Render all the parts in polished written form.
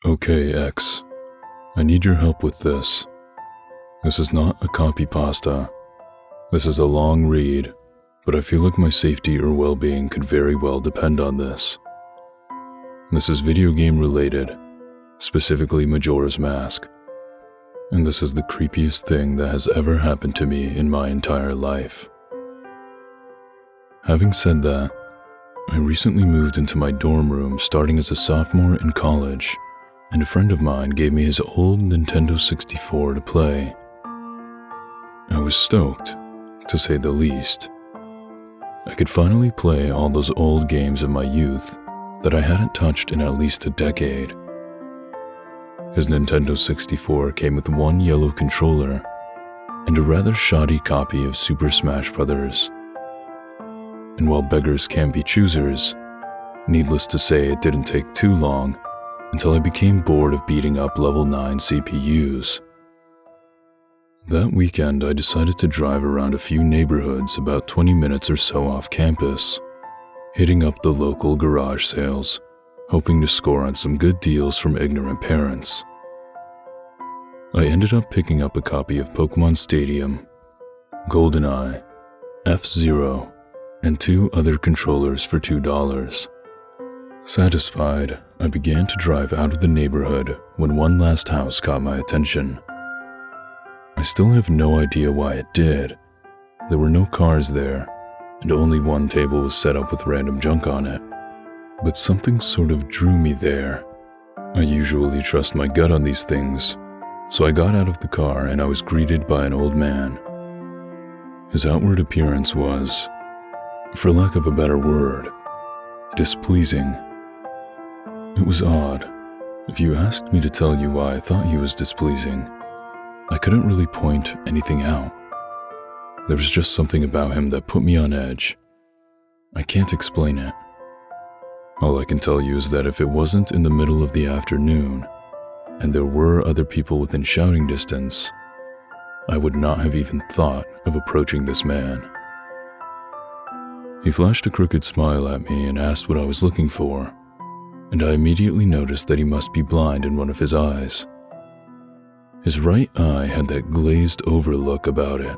Okay, X. I need your help with this. This is not a copypasta. This is a long read, but I feel like my safety or well-being could very well depend on this. This is video game related, specifically Majora's Mask, and this is the creepiest thing that has ever happened to me in my entire life. Having said that, I recently moved into my dorm room starting as a sophomore in college, and a friend of mine gave me his old Nintendo 64 to play. I was stoked, to say the least. I could finally play all those old games of my youth that I hadn't touched in at least a decade. His Nintendo 64 came with one yellow controller and a rather shoddy copy of Super Smash Bros. And while beggars can be choosers, needless to say it didn't take too long until I became bored of beating up level 9 CPUs. That weekend I decided to drive around a few neighborhoods about 20 minutes or so off campus, hitting up the local garage sales, hoping to score on some good deals from ignorant parents. I ended up picking up a copy of Pokemon Stadium, GoldenEye, F-Zero, and 2 other controllers for $2. Satisfied, I began to drive out of the neighborhood when one last house caught my attention. I still have no idea why it did. There were no cars there, and only one table was set up with random junk on it. But something sort of drew me there. I usually trust my gut on these things, so I got out of the car and I was greeted by an old man. His outward appearance was, for lack of a better word, displeasing. It was odd. If you asked me to tell you why I thought he was displeasing, I couldn't really point anything out. There was just something about him that put me on edge. I can't explain it. All I can tell you is that if it wasn't in the middle of the afternoon, and there were other people within shouting distance, I would not have even thought of approaching this man. He flashed a crooked smile at me and asked what I was looking for, and I immediately noticed that he must be blind in one of his eyes. His right eye had that glazed over look about it.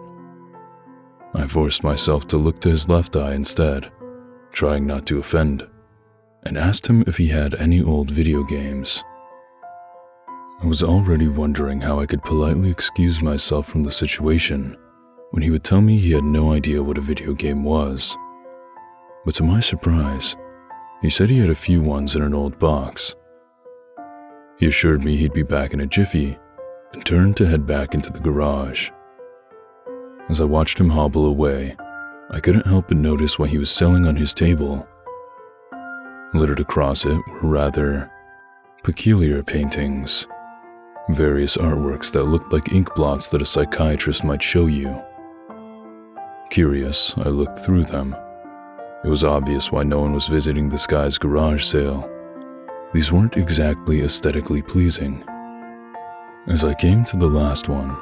I forced myself to look to his left eye instead, trying not to offend, and asked him if he had any old video games. I was already wondering how I could politely excuse myself from the situation when he would tell me he had no idea what a video game was. But to my surprise, he said he had a few ones in an old box. He assured me he'd be back in a jiffy and turned to head back into the garage. As I watched him hobble away, I couldn't help but notice what he was selling on his table. Littered across it were rather peculiar paintings, various artworks that looked like ink blots that a psychiatrist might show you. Curious, I looked through them. It was obvious why no one was visiting this guy's garage sale. These weren't exactly aesthetically pleasing. As I came to the last one,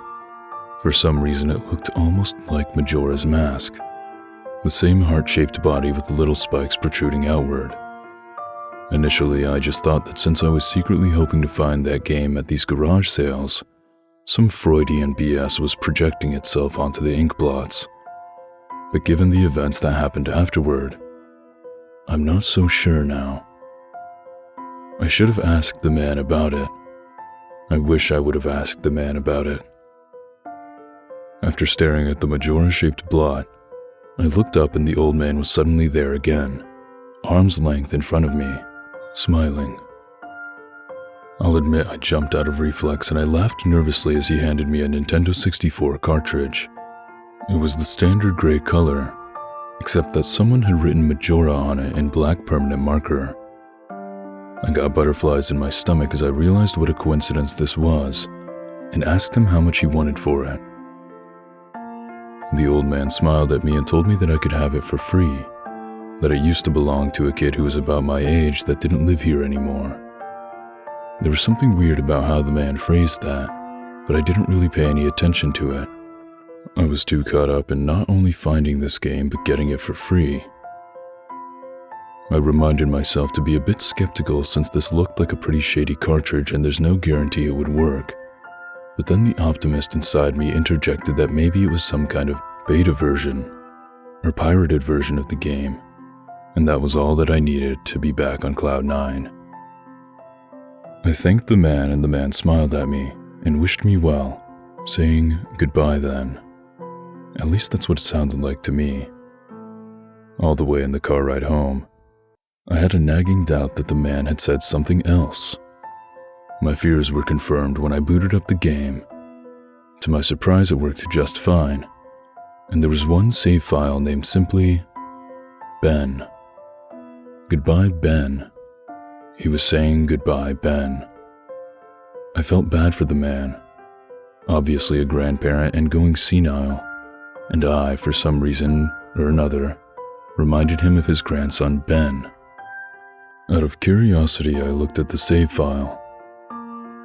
for some reason it looked almost like Majora's Mask, the same heart-shaped body with the little spikes protruding outward. Initially, I just thought that since I was secretly hoping to find that game at these garage sales, some Freudian BS was projecting itself onto the ink blots. But given the events that happened afterward, I'm not so sure now. I should have asked the man about it. I wish I would have asked the man about it. After staring at the Majora-shaped blot, I looked up and the old man was suddenly there again, arm's length in front of me, smiling. I'll admit I jumped out of reflex and I laughed nervously as he handed me a Nintendo 64 cartridge. It was the standard gray color, except that someone had written Majora on it in black permanent marker. I got butterflies in my stomach as I realized what a coincidence this was, and asked him how much he wanted for it. The old man smiled at me and told me that I could have it for free, that it used to belong to a kid who was about my age that didn't live here anymore. There was something weird about how the man phrased that, but I didn't really pay any attention to it. I was too caught up in not only finding this game but getting it for free. I reminded myself to be a bit skeptical since this looked like a pretty shady cartridge and there's no guarantee it would work. But then the optimist inside me interjected that maybe it was some kind of beta version or pirated version of the game, and that was all that I needed to be back on Cloud 9. I thanked the man and the man smiled at me and wished me well, saying goodbye then. At least that's what it sounded like to me. All the way in the car ride home, I had a nagging doubt that the man had said something else. My fears were confirmed when I booted up the game. To my surprise, it worked just fine, and there was one save file named simply Ben. Goodbye, Ben. He was saying goodbye, Ben. I felt bad for the man, obviously a grandparent and going senile, and I, for some reason or another, reminded him of his grandson, Ben. Out of curiosity, I looked at the save file.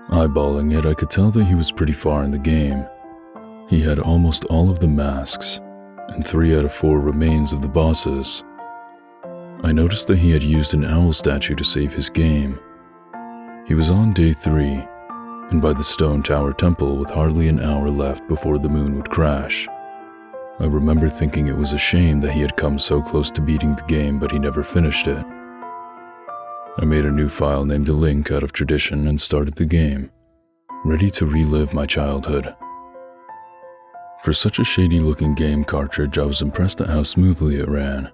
Eyeballing it, I could tell that he was pretty far in the game. He had almost all of the masks, and 3 out of 4 remains of the bosses. I noticed that he had used an owl statue to save his game. He was on day 3, and by the Stone Tower Temple with hardly an hour left before the moon would crash. I remember thinking it was a shame that he had come so close to beating the game, but he never finished it. I made a new file named a link out of tradition and started the game, ready to relive my childhood. For such a shady-looking game cartridge, I was impressed at how smoothly it ran.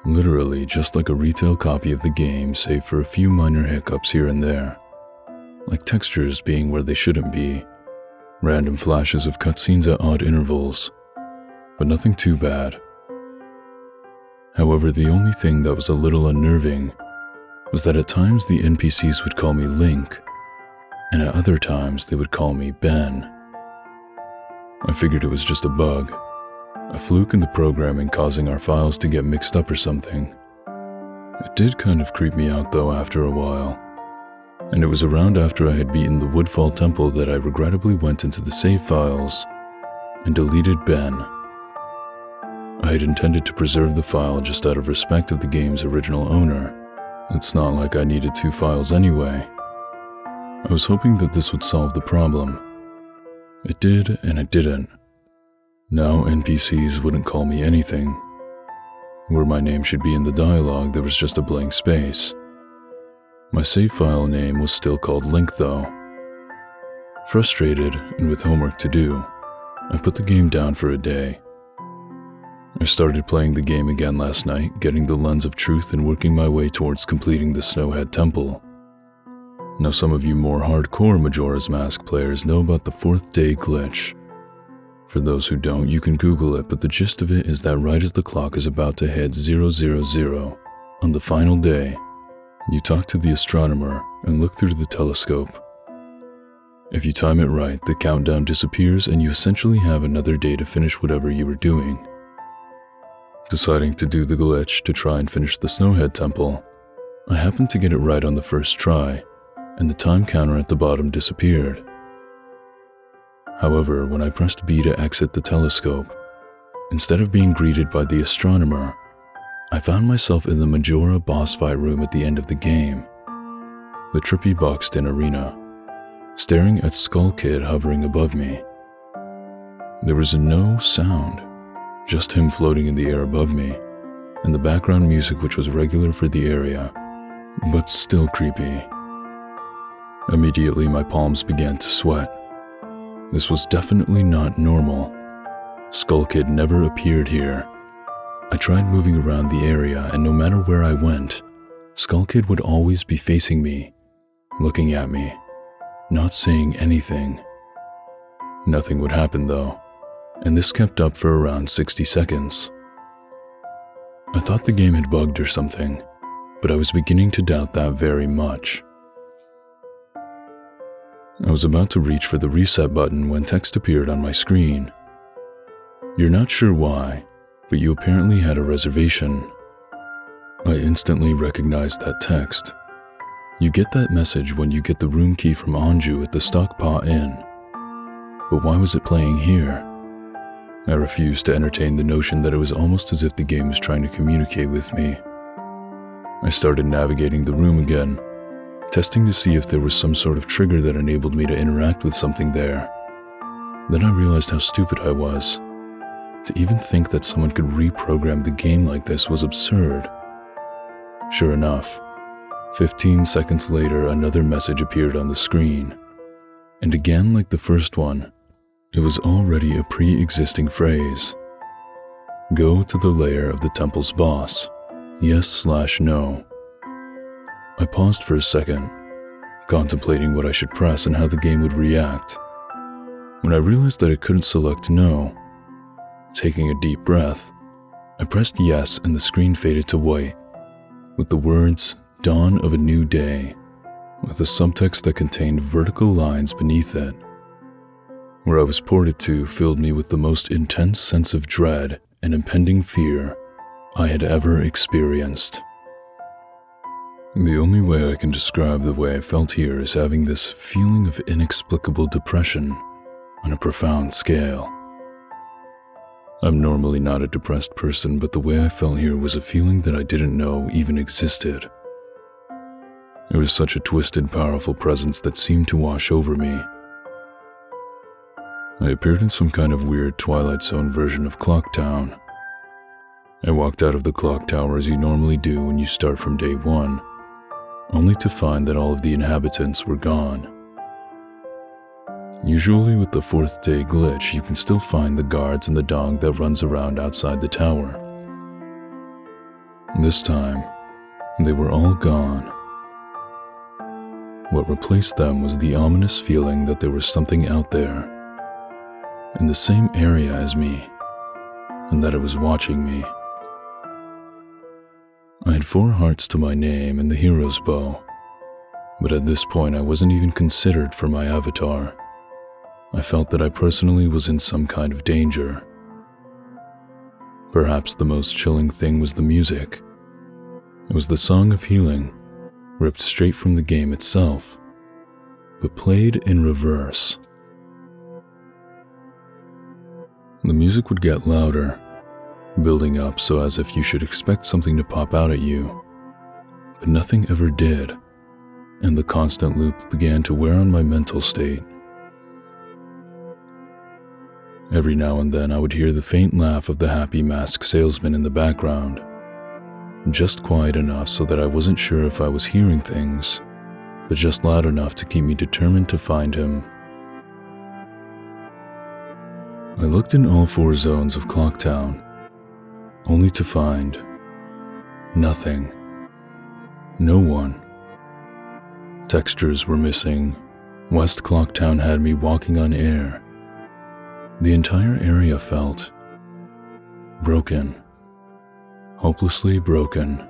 Literally just like a retail copy of the game, save for a few minor hiccups here and there, like textures being where they shouldn't be, random flashes of cutscenes at odd intervals, but nothing too bad. However, the only thing that was a little unnerving was that at times the NPCs would call me Link, and at other times they would call me Ben. I figured it was just a bug, a fluke in the programming causing our files to get mixed up or something. It did kind of creep me out though after a while, and it was around after I had beaten the Woodfall Temple that I regrettably went into the save files and deleted Ben. I had intended to preserve the file just out of respect of the game's original owner. It's not like I needed 2 files anyway. I was hoping that this would solve the problem. It did, and it didn't. Now NPCs wouldn't call me anything. Where my name should be in the dialogue, there was just a blank space. My save file name was still called Link though. Frustrated, and with homework to do, I put the game down for a day. I started playing the game again last night, getting the lens of truth and working my way towards completing the Snowhead Temple. Now some of you more hardcore Majora's Mask players know about the 4th day glitch. For those who don't, you can Google it, but the gist of it is that right as the clock is about to hit 000 on the final day, you talk to the astronomer and look through the telescope. If you time it right, the countdown disappears and you essentially have another day to finish whatever you were doing. Deciding to do the glitch to try and finish the Snowhead Temple, I happened to get it right on the first try, and the time counter at the bottom disappeared. However, when I pressed B to exit the telescope, instead of being greeted by the astronomer, I found myself in the Majora boss fight room at the end of the game, the trippy boxed-in arena, staring at Skull Kid hovering above me. There was no sound, just him floating in the air above me, and the background music which was regular for the area, but still creepy. Immediately my palms began to sweat. This was definitely not normal. Skull Kid never appeared here. I tried moving around the area, and no matter where I went, Skull Kid would always be facing me, looking at me, not saying anything. Nothing would happen though, and this kept up for around 60 seconds. I thought the game had bugged or something, but I was beginning to doubt that very much. I was about to reach for the reset button when text appeared on my screen. You're not sure why, but you apparently had a reservation. I instantly recognized that text. You get that message when you get the room key from Anju at the Stockpot Inn. But why was it playing here? I refused to entertain the notion that it was almost as if the game was trying to communicate with me. I started navigating the room again, testing to see if there was some sort of trigger that enabled me to interact with something there. Then I realized how stupid I was. To even think that someone could reprogram the game like this was absurd. Sure enough, 15 seconds later, another message appeared on the screen. And again, like the first one, it was already a pre-existing phrase. Go to the lair of the temple's boss. Yes/no. I paused for a second, contemplating what I should press and how the game would react. When I realized that I couldn't select no, taking a deep breath, I pressed yes and the screen faded to white, with the words, Dawn of a New Day, with a subtext that contained vertical lines beneath it. Where I was ported to filled me with the most intense sense of dread and impending fear I had ever experienced. The only way I can describe the way I felt here is having this feeling of inexplicable depression on a profound scale. I'm normally not a depressed person, but the way I felt here was a feeling that I didn't know even existed. It was such a twisted, powerful presence that seemed to wash over me. I appeared in some kind of weird Twilight Zone version of Clock Town. I walked out of the clock tower as you normally do when you start from day one, only to find that all of the inhabitants were gone. Usually with the fourth day glitch, you can still find the guards and the dog that runs around outside the tower. This time, they were all gone. What replaced them was the ominous feeling that there was something out there, in the same area as me, and that it was watching me. I had 4 hearts to my name and the hero's bow, but at this point I wasn't even considered for my avatar. I felt that I personally was in some kind of danger. Perhaps the most chilling thing was the music. It was the Song of Healing, ripped straight from the game itself, but played in reverse. The music would get louder, building up so as if you should expect something to pop out at you, but nothing ever did, and the constant loop began to wear on my mental state. Every now and then I would hear the faint laugh of the happy masked salesman in the background, just quiet enough so that I wasn't sure if I was hearing things, but just loud enough to keep me determined to find him. I looked in all 4 zones of Clocktown, only to find nothing. No one. Textures were missing. West Clocktown had me walking on air. The entire area felt broken, hopelessly broken.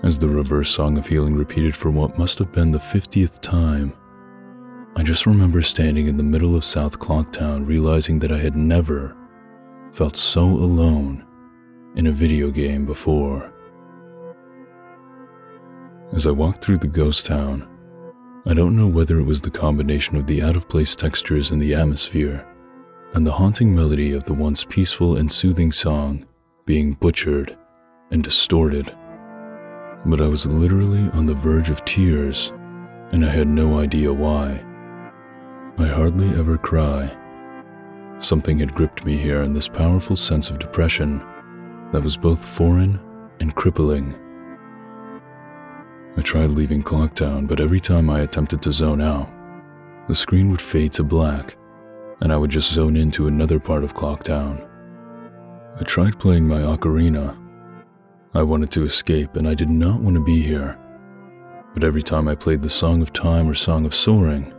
As the reverse Song of Healing repeated for what must have been the 50th time, I just remember standing in the middle of South Clocktown realizing that I had never felt so alone in a video game before. As I walked through the ghost town, I don't know whether it was the combination of the out-of-place textures in the atmosphere and the haunting melody of the once peaceful and soothing song being butchered and distorted, but I was literally on the verge of tears, and I had no idea why. I hardly ever cry. Something had gripped me here in this powerful sense of depression that was both foreign and crippling. I tried leaving Clocktown, but every time I attempted to zone out, the screen would fade to black, and I would just zone into another part of Clocktown. I tried playing my ocarina. I wanted to escape, and I did not want to be here. But every time I played the Song of Time or Song of Soaring,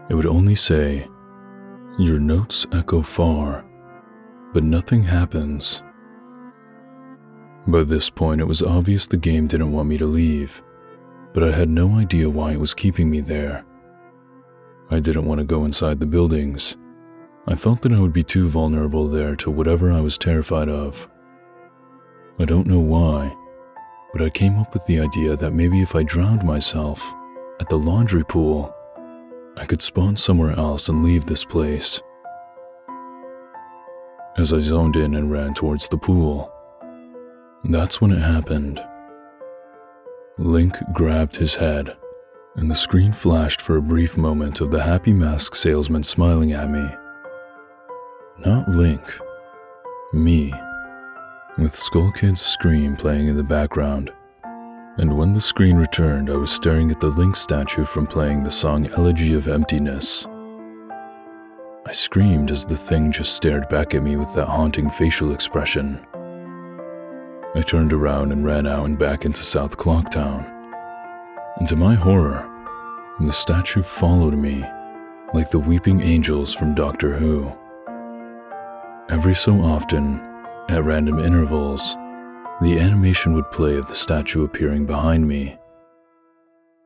it would only say, "Your notes echo far, but nothing happens." By this point, it was obvious the game didn't want me to leave, but I had no idea why it was keeping me there. I didn't want to go inside the buildings. I felt that I would be too vulnerable there to whatever I was terrified of. I don't know why, but I came up with the idea that maybe if I drowned myself at the laundry pool, I could spawn somewhere else and leave this place. As I zoned in and ran towards the pool, that's when it happened. Link grabbed his head, and the screen flashed for a brief moment of the happy mask salesman smiling at me. Not Link. Me. With Skull Kid's scream playing in the background. And when the screen returned, I was staring at the Link statue from playing the song Elegy of Emptiness. I screamed as the thing just stared back at me with that haunting facial expression. I turned around and ran out and back into South Clocktown. And to my horror, the statue followed me like the weeping angels from Doctor Who. Every so often, at random intervals, the animation would play of the statue appearing behind me.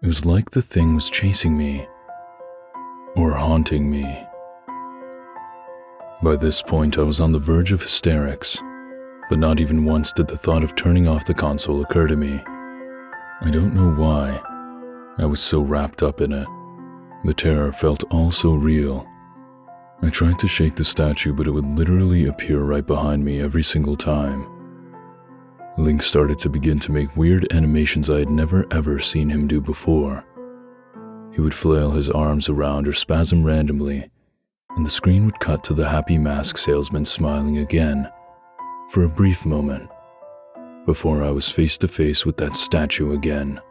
It was like the thing was chasing me, or haunting me. By this point, I was on the verge of hysterics, but not even once did the thought of turning off the console occur to me. I don't know why. I was so wrapped up in it. The terror felt all so real. I tried to shake the statue, but it would literally appear right behind me every single time. Link started to begin to make weird animations I had never ever seen him do before. He would flail his arms around or spasm randomly, and the screen would cut to the happy mask salesman smiling again, for a brief moment, before I was face to face with that statue again.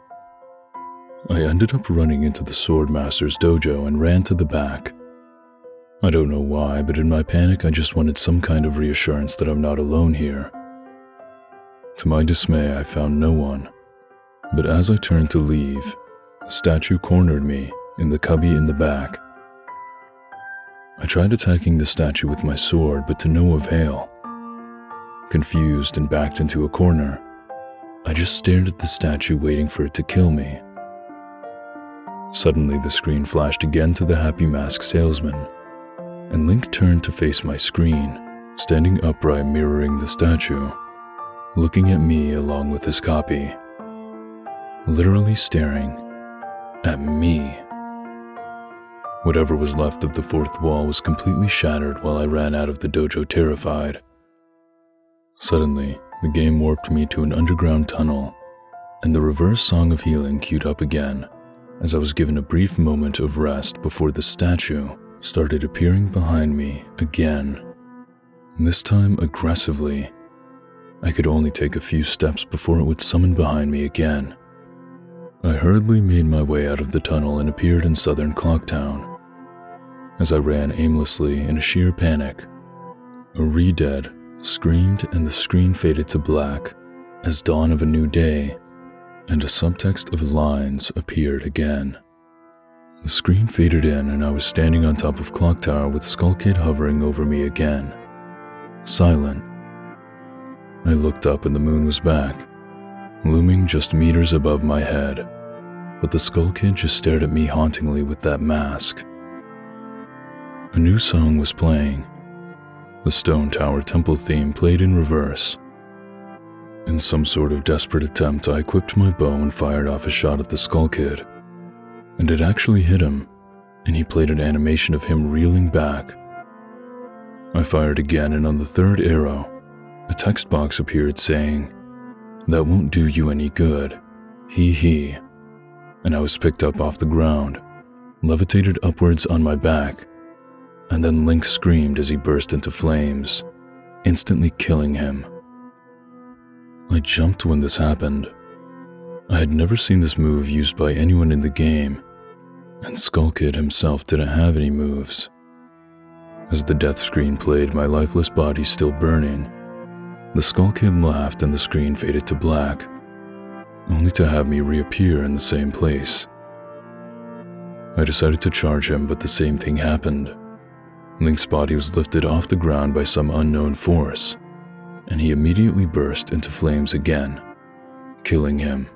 I ended up running into the Swordmaster's dojo and ran to the back. I don't know why, but in my panic I just wanted some kind of reassurance that I'm not alone here. To my dismay, I found no one, but as I turned to leave, the statue cornered me in the cubby in the back. I tried attacking the statue with my sword, but to no avail. Confused and backed into a corner, I just stared at the statue waiting for it to kill me. Suddenly, the screen flashed again to the happy mask salesman, and Link turned to face my screen, standing upright mirroring the statue, looking at me along with his copy, literally staring at me. Whatever was left of the fourth wall was completely shattered while I ran out of the dojo terrified. Suddenly, the game warped me to an underground tunnel, and the reverse song of healing queued up again as I was given a brief moment of rest before the statue started appearing behind me again, this time aggressively. I could only take a few steps before it would summon behind me again. I hurriedly made my way out of the tunnel and appeared in southern Clocktown. As I ran aimlessly in a sheer panic, a re-dead screamed and the screen faded to black as dawn of a new day, and a subtext of lines appeared again. The screen faded in and I was standing on top of Clock Tower with Skull Kid hovering over me again, silent. I looked up and the moon was back, looming just meters above my head, but the Skull Kid just stared at me hauntingly with that mask. A new song was playing. The Stone Tower Temple theme played in reverse. In some sort of desperate attempt, I equipped my bow and fired off a shot at the Skull Kid, and it actually hit him, and he played an animation of him reeling back. I fired again, and on the third arrow, a text box appeared saying, "That won't do you any good, hee hee," and I was picked up off the ground, levitated upwards on my back, and then Link screamed as he burst into flames, instantly killing him. I jumped when this happened. I had never seen this move used by anyone in the game, and Skull Kid himself didn't have any moves. As the death screen played, my lifeless body still burning, the Skull Kid laughed and the screen faded to black, only to have me reappear in the same place. I decided to charge him, but the same thing happened. Link's body was lifted off the ground by some unknown force, and he immediately burst into flames again, killing him.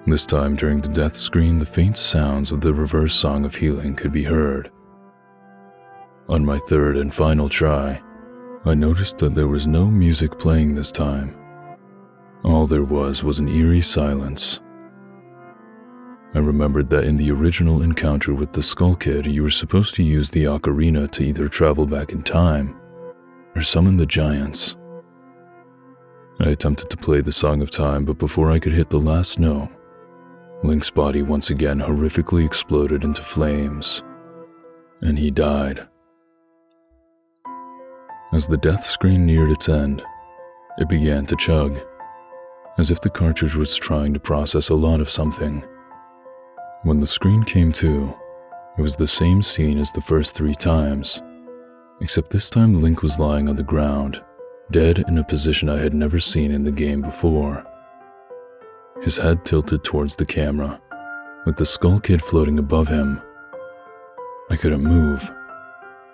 This time during the death screen, the faint sounds of the reverse song of healing could be heard. On my third and final try, I noticed that there was no music playing this time. All there was an eerie silence. I remembered that in the original encounter with the Skull Kid, you were supposed to use the ocarina to either travel back in time or summon the giants. I attempted to play the Song of Time, but before I could hit the last note, Link's body once again horrifically exploded into flames, and he died. As the death screen neared its end, it began to chug, as if the cartridge was trying to process a lot of something. When the screen came to, it was the same scene as the first 3 times, except this time Link was lying on the ground, dead in a position I had never seen in the game before. His head tilted towards the camera, with the Skull Kid floating above him. I couldn't move.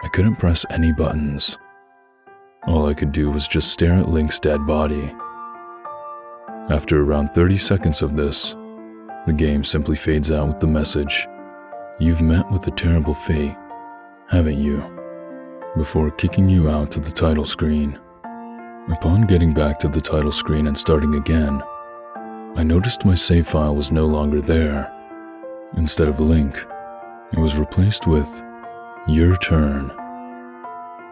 I couldn't press any buttons. All I could do was just stare at Link's dead body. After around 30 seconds of this, the game simply fades out with the message, "You've met with a terrible fate, haven't you?" before kicking you out to the title screen. Upon getting back to the title screen and starting again, I noticed my save file was no longer there. Instead of Link, it was replaced with "Your Turn."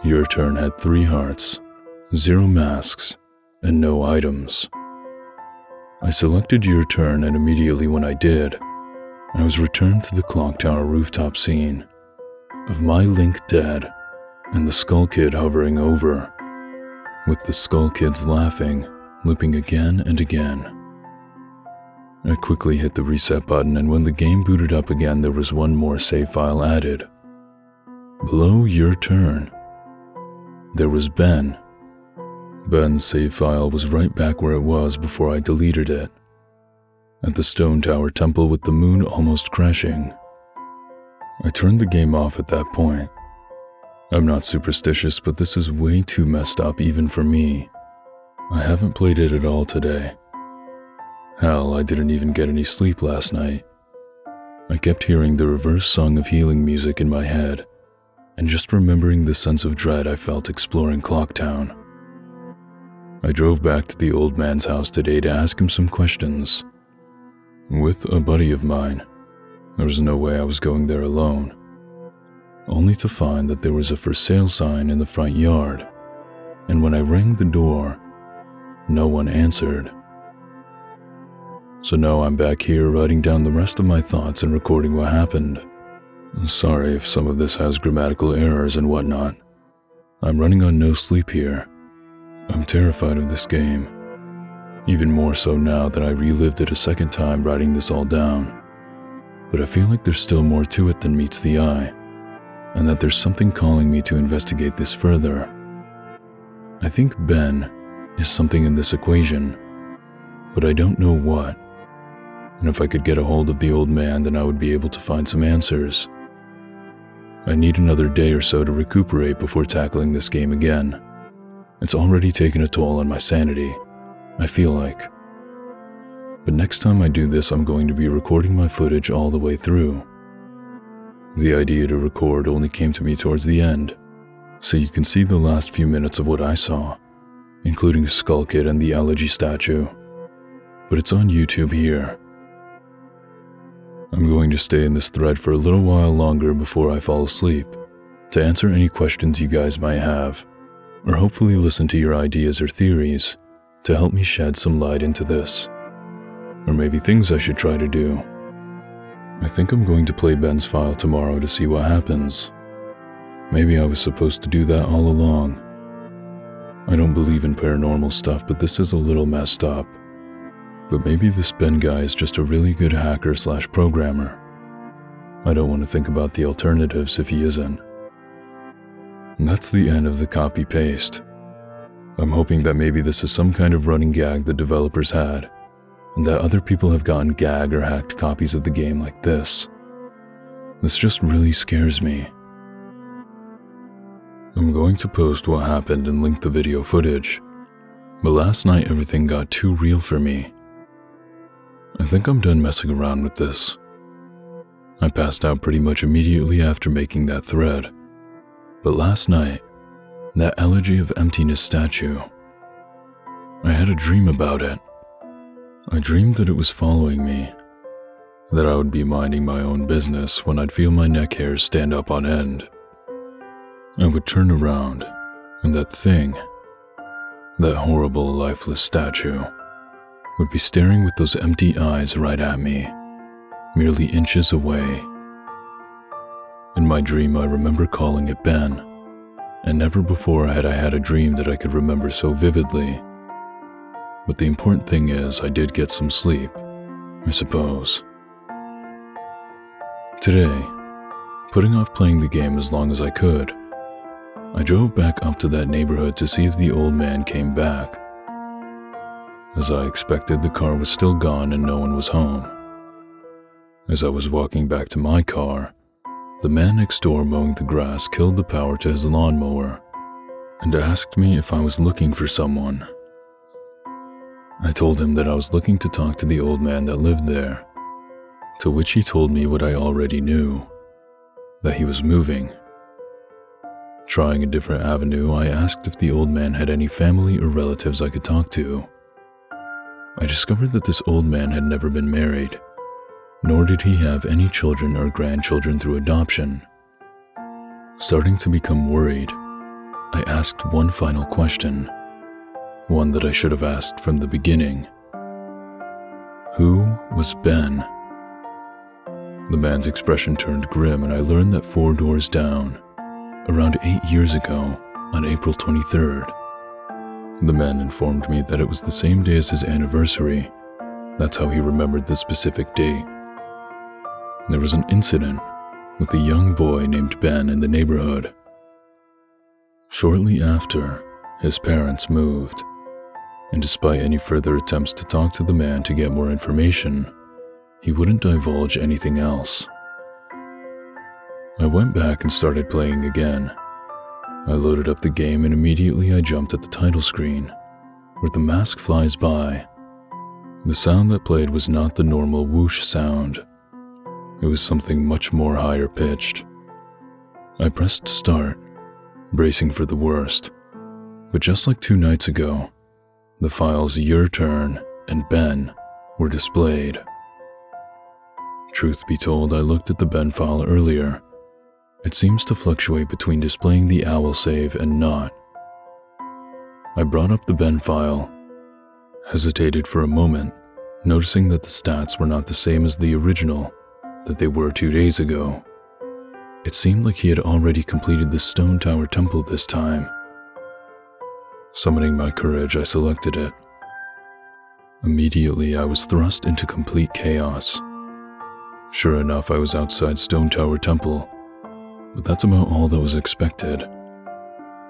Your Turn had 3 hearts, 0 masks, and no items. I selected Your Turn, and immediately when I did, I was returned to the clock tower rooftop scene of my Link dead and the Skull Kid hovering over, with the Skull Kids laughing, looping again and again. I quickly hit the reset button, and when the game booted up again, there was one more save file added. Below Your Turn, there was Ben. Ben's save file was right back where it was before I deleted it, at the Stone Tower Temple with the moon almost crashing. I turned the game off at that point. I'm not superstitious, but this is way too messed up even for me. I haven't played it at all today. Hell, I didn't even get any sleep last night. I kept hearing the reverse Song of Healing music in my head, and just remembering the sense of dread I felt exploring Clocktown. I drove back to the old man's house today to ask him some questions. With a buddy of mine. There was no way I was going there alone. Only to find that there was a for sale sign in the front yard, and when I rang the door, no one answered. So now I'm back here writing down the rest of my thoughts and recording what happened. Sorry if some of this has grammatical errors and whatnot. I'm running on no sleep here. I'm terrified of this game. Even more so now that I relived it a second time writing this all down. But I feel like there's still more to it than meets the eye, and that there's something calling me to investigate this further. I think Ben is something in this equation, but I don't know what. And if I could get a hold of the old man, then I would be able to find some answers. I need another day or so to recuperate before tackling this game again. It's already taken a toll on my sanity, I feel like. But next time I do this, I'm going to be recording my footage all the way through. The idea to record only came to me towards the end, so you can see the last few minutes of what I saw, including Skull Kid and the Elegy statue. But it's on YouTube here. I'm going to stay in this thread for a little while longer before I fall asleep, to answer any questions you guys might have, or hopefully listen to your ideas or theories to help me shed some light into this. Or maybe things I should try to do. I think I'm going to play Ben's file tomorrow to see what happens. Maybe I was supposed to do that all along. I don't believe in paranormal stuff, but this is a little messed up. But maybe this Ben guy is just a really good hacker/programmer. I don't want to think about the alternatives if he isn't. And that's the end of the copy-paste. I'm hoping that maybe this is some kind of running gag the developers had, and that other people have gotten gag or hacked copies of the game like this. This just really scares me. I'm going to post what happened and link the video footage, but last night everything got too real for me. I think I'm done messing around with this. I passed out pretty much immediately after making that thread, but last night, that Elegy of Emptiness statue, I had a dream about it. I dreamed that it was following me, that I would be minding my own business when I'd feel my neck hairs stand up on end. I would turn around, and that thing That horrible, lifeless statue would be staring with those empty eyes right at me, merely inches away. In my dream, I remember calling it Ben, and never before had I had a dream that I could remember so vividly. But the important thing is, I did get some sleep, I suppose. Today, putting off playing the game as long as I could, I drove back up to that neighborhood to see if the old man came back. As I expected, the car was still gone and no one was home. As I was walking back to my car, the man next door mowing the grass killed the power to his lawnmower and asked me if I was looking for someone. I told him that I was looking to talk to the old man that lived there, to which he told me what I already knew, that he was moving. Trying a different avenue, I asked if the old man had any family or relatives I could talk to. I discovered that this old man had never been married, nor did he have any children or grandchildren through adoption. Starting to become worried, I asked one final question, one that I should have asked from the beginning. Who was Ben? The man's expression turned grim, and I learned that 4 doors down, around 8 years ago, on April 23rd, the man informed me that it was the same day as his anniversary. That's how he remembered the specific date. There was an incident with a young boy named Ben in the neighborhood. Shortly after, his parents moved, and despite any further attempts to talk to the man to get more information, he wouldn't divulge anything else. I went back and started playing again. I loaded up the game and immediately I jumped at the title screen, where the mask flies by. The sound that played was not the normal whoosh sound. It was something much more higher pitched. I pressed start, bracing for the worst, but just like 2 nights ago, the files Your Turn and Ben were displayed. Truth be told, I looked at the Ben file earlier. It seems to fluctuate between displaying the owl save and not. I brought up the Ben file, hesitated for a moment, noticing that the stats were not the same as the original that they were 2 days ago. It seemed like he had already completed the Stone Tower Temple this time. Summoning my courage, I selected it. Immediately, I was thrust into complete chaos. Sure enough, I was outside Stone Tower Temple, but that's about all that was expected.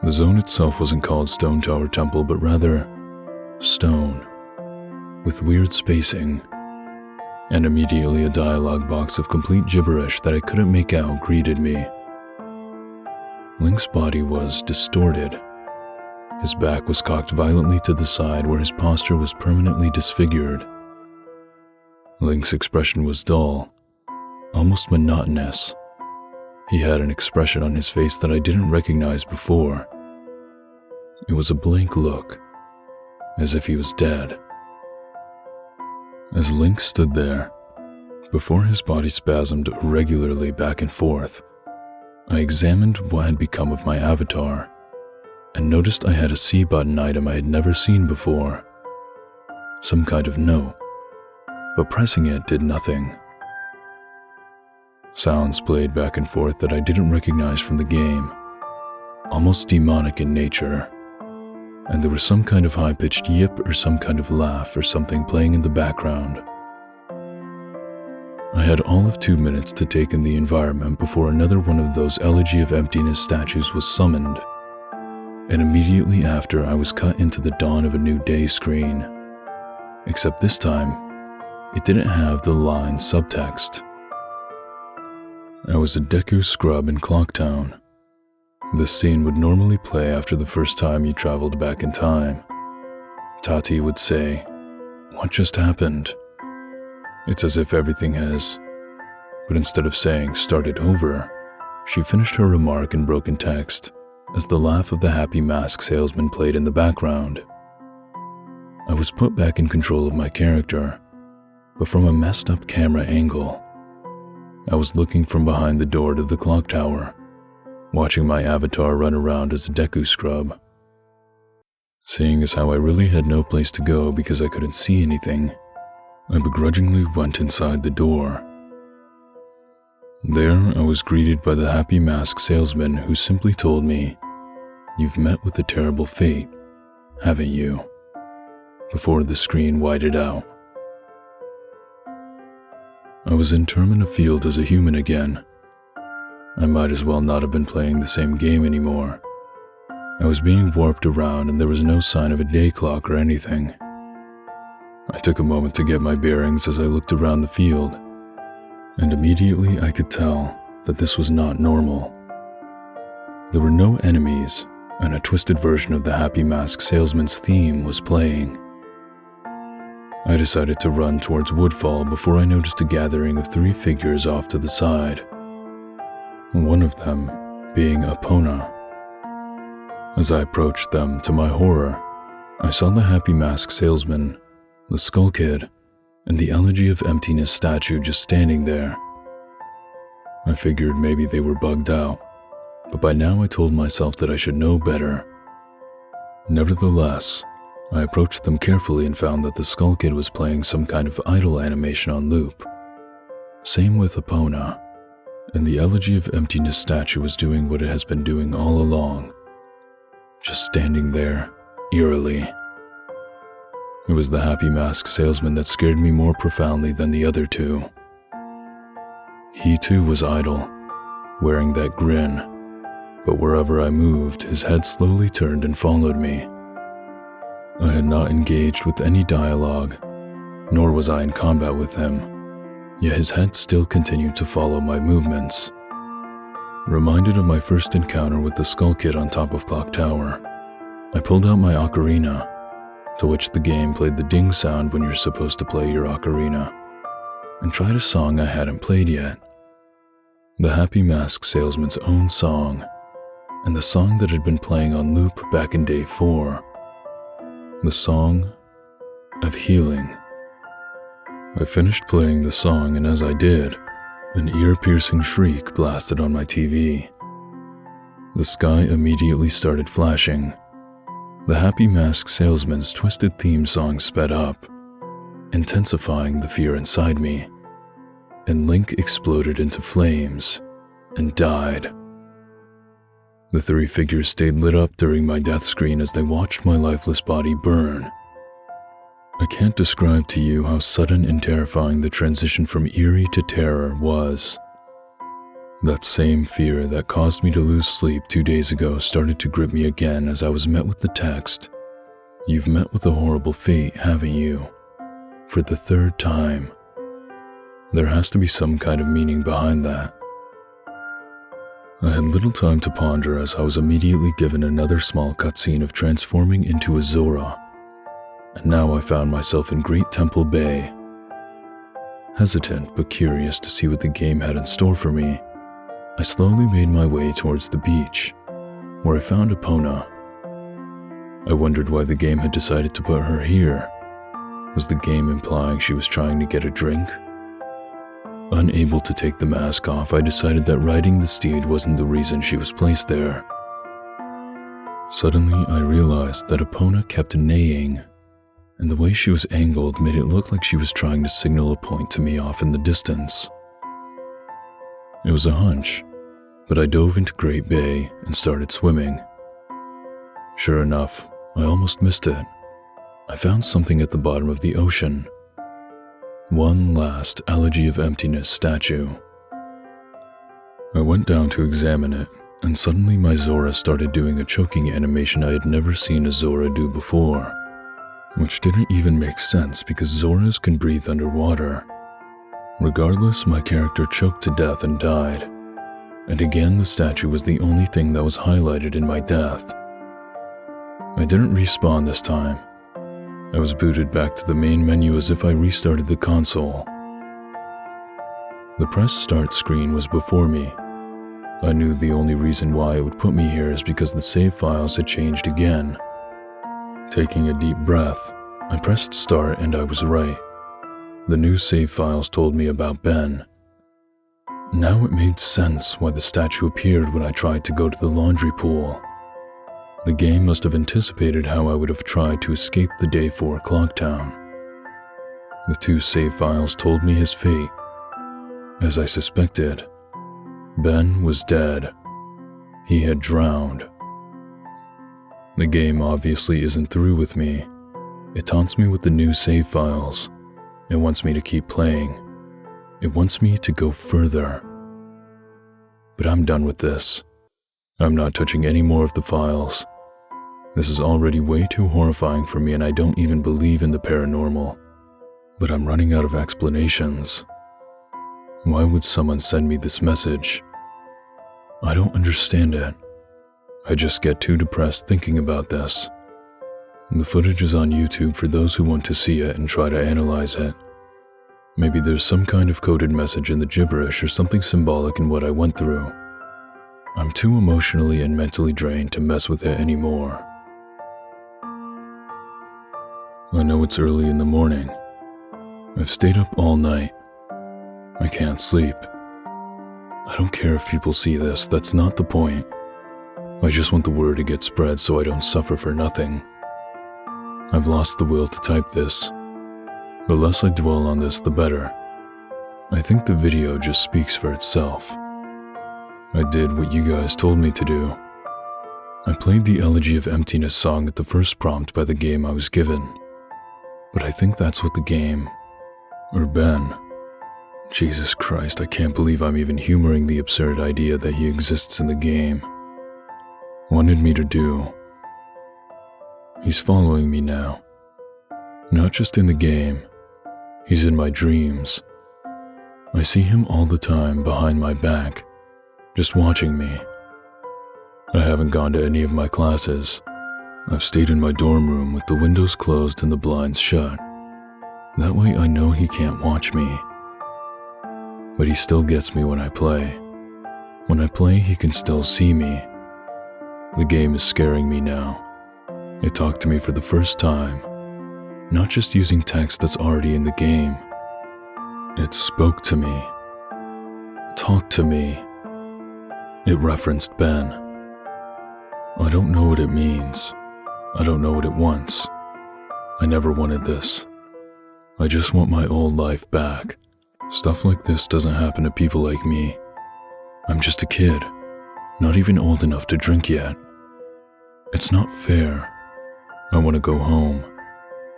The zone itself wasn't called Stone Tower Temple, but rather Stone, with weird spacing. And immediately a dialogue box of complete gibberish that I couldn't make out greeted me. Link's body was distorted. His back was cocked violently to the side where his posture was permanently disfigured. Link's expression was dull, almost monotonous. He had an expression on his face that I didn't recognize before. It was a blank look, as if he was dead. As Link stood there, before his body spasmed irregularly back and forth, I examined what had become of my avatar, and noticed I had a C button item I had never seen before. Some kind of note, but pressing it did nothing. Sounds played back and forth that I didn't recognize from the game, almost demonic in nature, and there was some kind of high-pitched yip or some kind of laugh or something playing in the background. I had all of 2 minutes to take in the environment before another one of those Elegy of Emptiness statues was summoned, and immediately after I was cut into the Dawn of a New Day screen, except this time, it didn't have the line subtext. I was a Deku scrub in Clocktown. This scene would normally play after the first time you traveled back in time. Tati would say, "What just happened?" It's as if everything has, but instead of saying "started over," she finished her remark in broken text as the laugh of the happy mask salesman played in the background. I was put back in control of my character, but from a messed up camera angle. I was looking from behind the door to the clock tower, watching my avatar run around as a Deku scrub. Seeing as how I really had no place to go because I couldn't see anything, I begrudgingly went inside the door. There, I was greeted by the happy mask salesman who simply told me, "You've met with a terrible fate, haven't you?" before the screen whited out. I was in Termina Field as a human again. I might as well not have been playing the same game anymore. I was being warped around and there was no sign of a day clock or anything. I took a moment to get my bearings as I looked around the field, and immediately I could tell that this was not normal. There were no enemies, and a twisted version of the Happy Mask Salesman's theme was playing. I decided to run towards Woodfall before I noticed a gathering of 3 figures off to the side, one of them being Epona. As I approached them, to my horror, I saw the Happy Mask Salesman, the Skull Kid, and the Elegy of Emptiness statue just standing there. I figured maybe they were bugged out, but by now I told myself that I should know better. Nevertheless, I approached them carefully and found that the Skull Kid was playing some kind of idle animation on loop. Same with Epona, and the Elegy of Emptiness statue was doing what it has been doing all along, just standing there, eerily. It was the Happy Mask Salesman that scared me more profoundly than the other 2. He too was idle, wearing that grin, but wherever I moved, his head slowly turned and followed me. I had not engaged with any dialogue, nor was I in combat with him, yet his head still continued to follow my movements. Reminded of my first encounter with the Skull Kid on top of Clock Tower, I pulled out my ocarina, to which the game played the ding sound when you're supposed to play your ocarina, and tried a song I hadn't played yet. The Happy Mask Salesman's own song, and the song that had been playing on loop back in day 4. The song of healing. I finished playing the song, and as I did, an ear-piercing shriek blasted on my TV. The sky immediately started flashing. The Happy Mask Salesman's twisted theme song sped up, intensifying the fear inside me, and Link exploded into flames and died. The 3 figures stayed lit up during my death screen as they watched my lifeless body burn. I can't describe to you how sudden and terrifying the transition from eerie to terror was. That same fear that caused me to lose sleep 2 days ago started to grip me again as I was met with the text, "You've met with a horrible fate, haven't you?" for the 3rd time. There has to be some kind of meaning behind that. I had little time to ponder as I was immediately given another small cutscene of transforming into a Zora, and now I found myself in Great Temple Bay. Hesitant but curious to see what the game had in store for me, I slowly made my way towards the beach, where I found Epona. I wondered why the game had decided to put her here. Was the game implying she was trying to get a drink? Unable to take the mask off, I decided that riding the steed wasn't the reason she was placed there. Suddenly, I realized that Epona kept neighing, and the way she was angled made it look like she was trying to signal a point to me off in the distance. It was a hunch, but I dove into Great Bay and started swimming. Sure enough, I almost missed it. I found something at the bottom of the ocean. One last Elegy of Emptiness statue. I went down to examine it, and suddenly my Zora started doing a choking animation I had never seen a Zora do before, which didn't even make sense because Zoras can breathe underwater. Regardless, my character choked to death and died, and again the statue was the only thing that was highlighted in my death. I didn't respawn this time. I was booted back to the main menu as if I restarted the console. The press start screen was before me. I knew the only reason why it would put me here is because the save files had changed again. Taking a deep breath, I pressed start and I was right. The new save files told me about Ben. Now it made sense why the statue appeared when I tried to go to the laundry pool. The game must have anticipated how I would have tried to escape the day 4 o'clock town. The 2 save files told me his fate. As I suspected, Ben was dead. He had drowned. The game obviously isn't through with me. It taunts me with the new save files. It wants me to keep playing. It wants me to go further. But I'm done with this. I'm not touching any more of the files. This is already way too horrifying for me, and I don't even believe in the paranormal. But I'm running out of explanations. Why would someone send me this message? I don't understand it. I just get too depressed thinking about this. The footage is on YouTube for those who want to see it and try to analyze it. Maybe there's some kind of coded message in the gibberish or something symbolic in what I went through. I'm too emotionally and mentally drained to mess with it anymore. I know it's early in the morning. I've stayed up all night. I can't sleep. I don't care if people see this, that's not the point. I just want the word to get spread so I don't suffer for nothing. I've lost the will to type this. The less I dwell on this, the better. I think the video just speaks for itself. I did what you guys told me to do. I played the Elegy of Emptiness song at the first prompt by the game I was given. But I think that's what the game, or Ben, Jesus Christ, I can't believe I'm even humoring the absurd idea that he exists in the game, wanted me to do. He's following me now. Not just in the game, he's in my dreams. I see him all the time behind my back, just watching me. I haven't gone to any of my classes. I've stayed in my dorm room with the windows closed and the blinds shut. That way I know he can't watch me. But he still gets me when I play. When I play, he can still see me. The game is scaring me now. It talked to me for the first time, not just using text that's already in the game. It spoke to me, talked to me. It referenced Ben. I don't know what it means. I don't know what it wants. I never wanted this. I just want my old life back. Stuff like this doesn't happen to people like me. I'm just a kid, not even old enough to drink yet. It's not fair. I want to go home.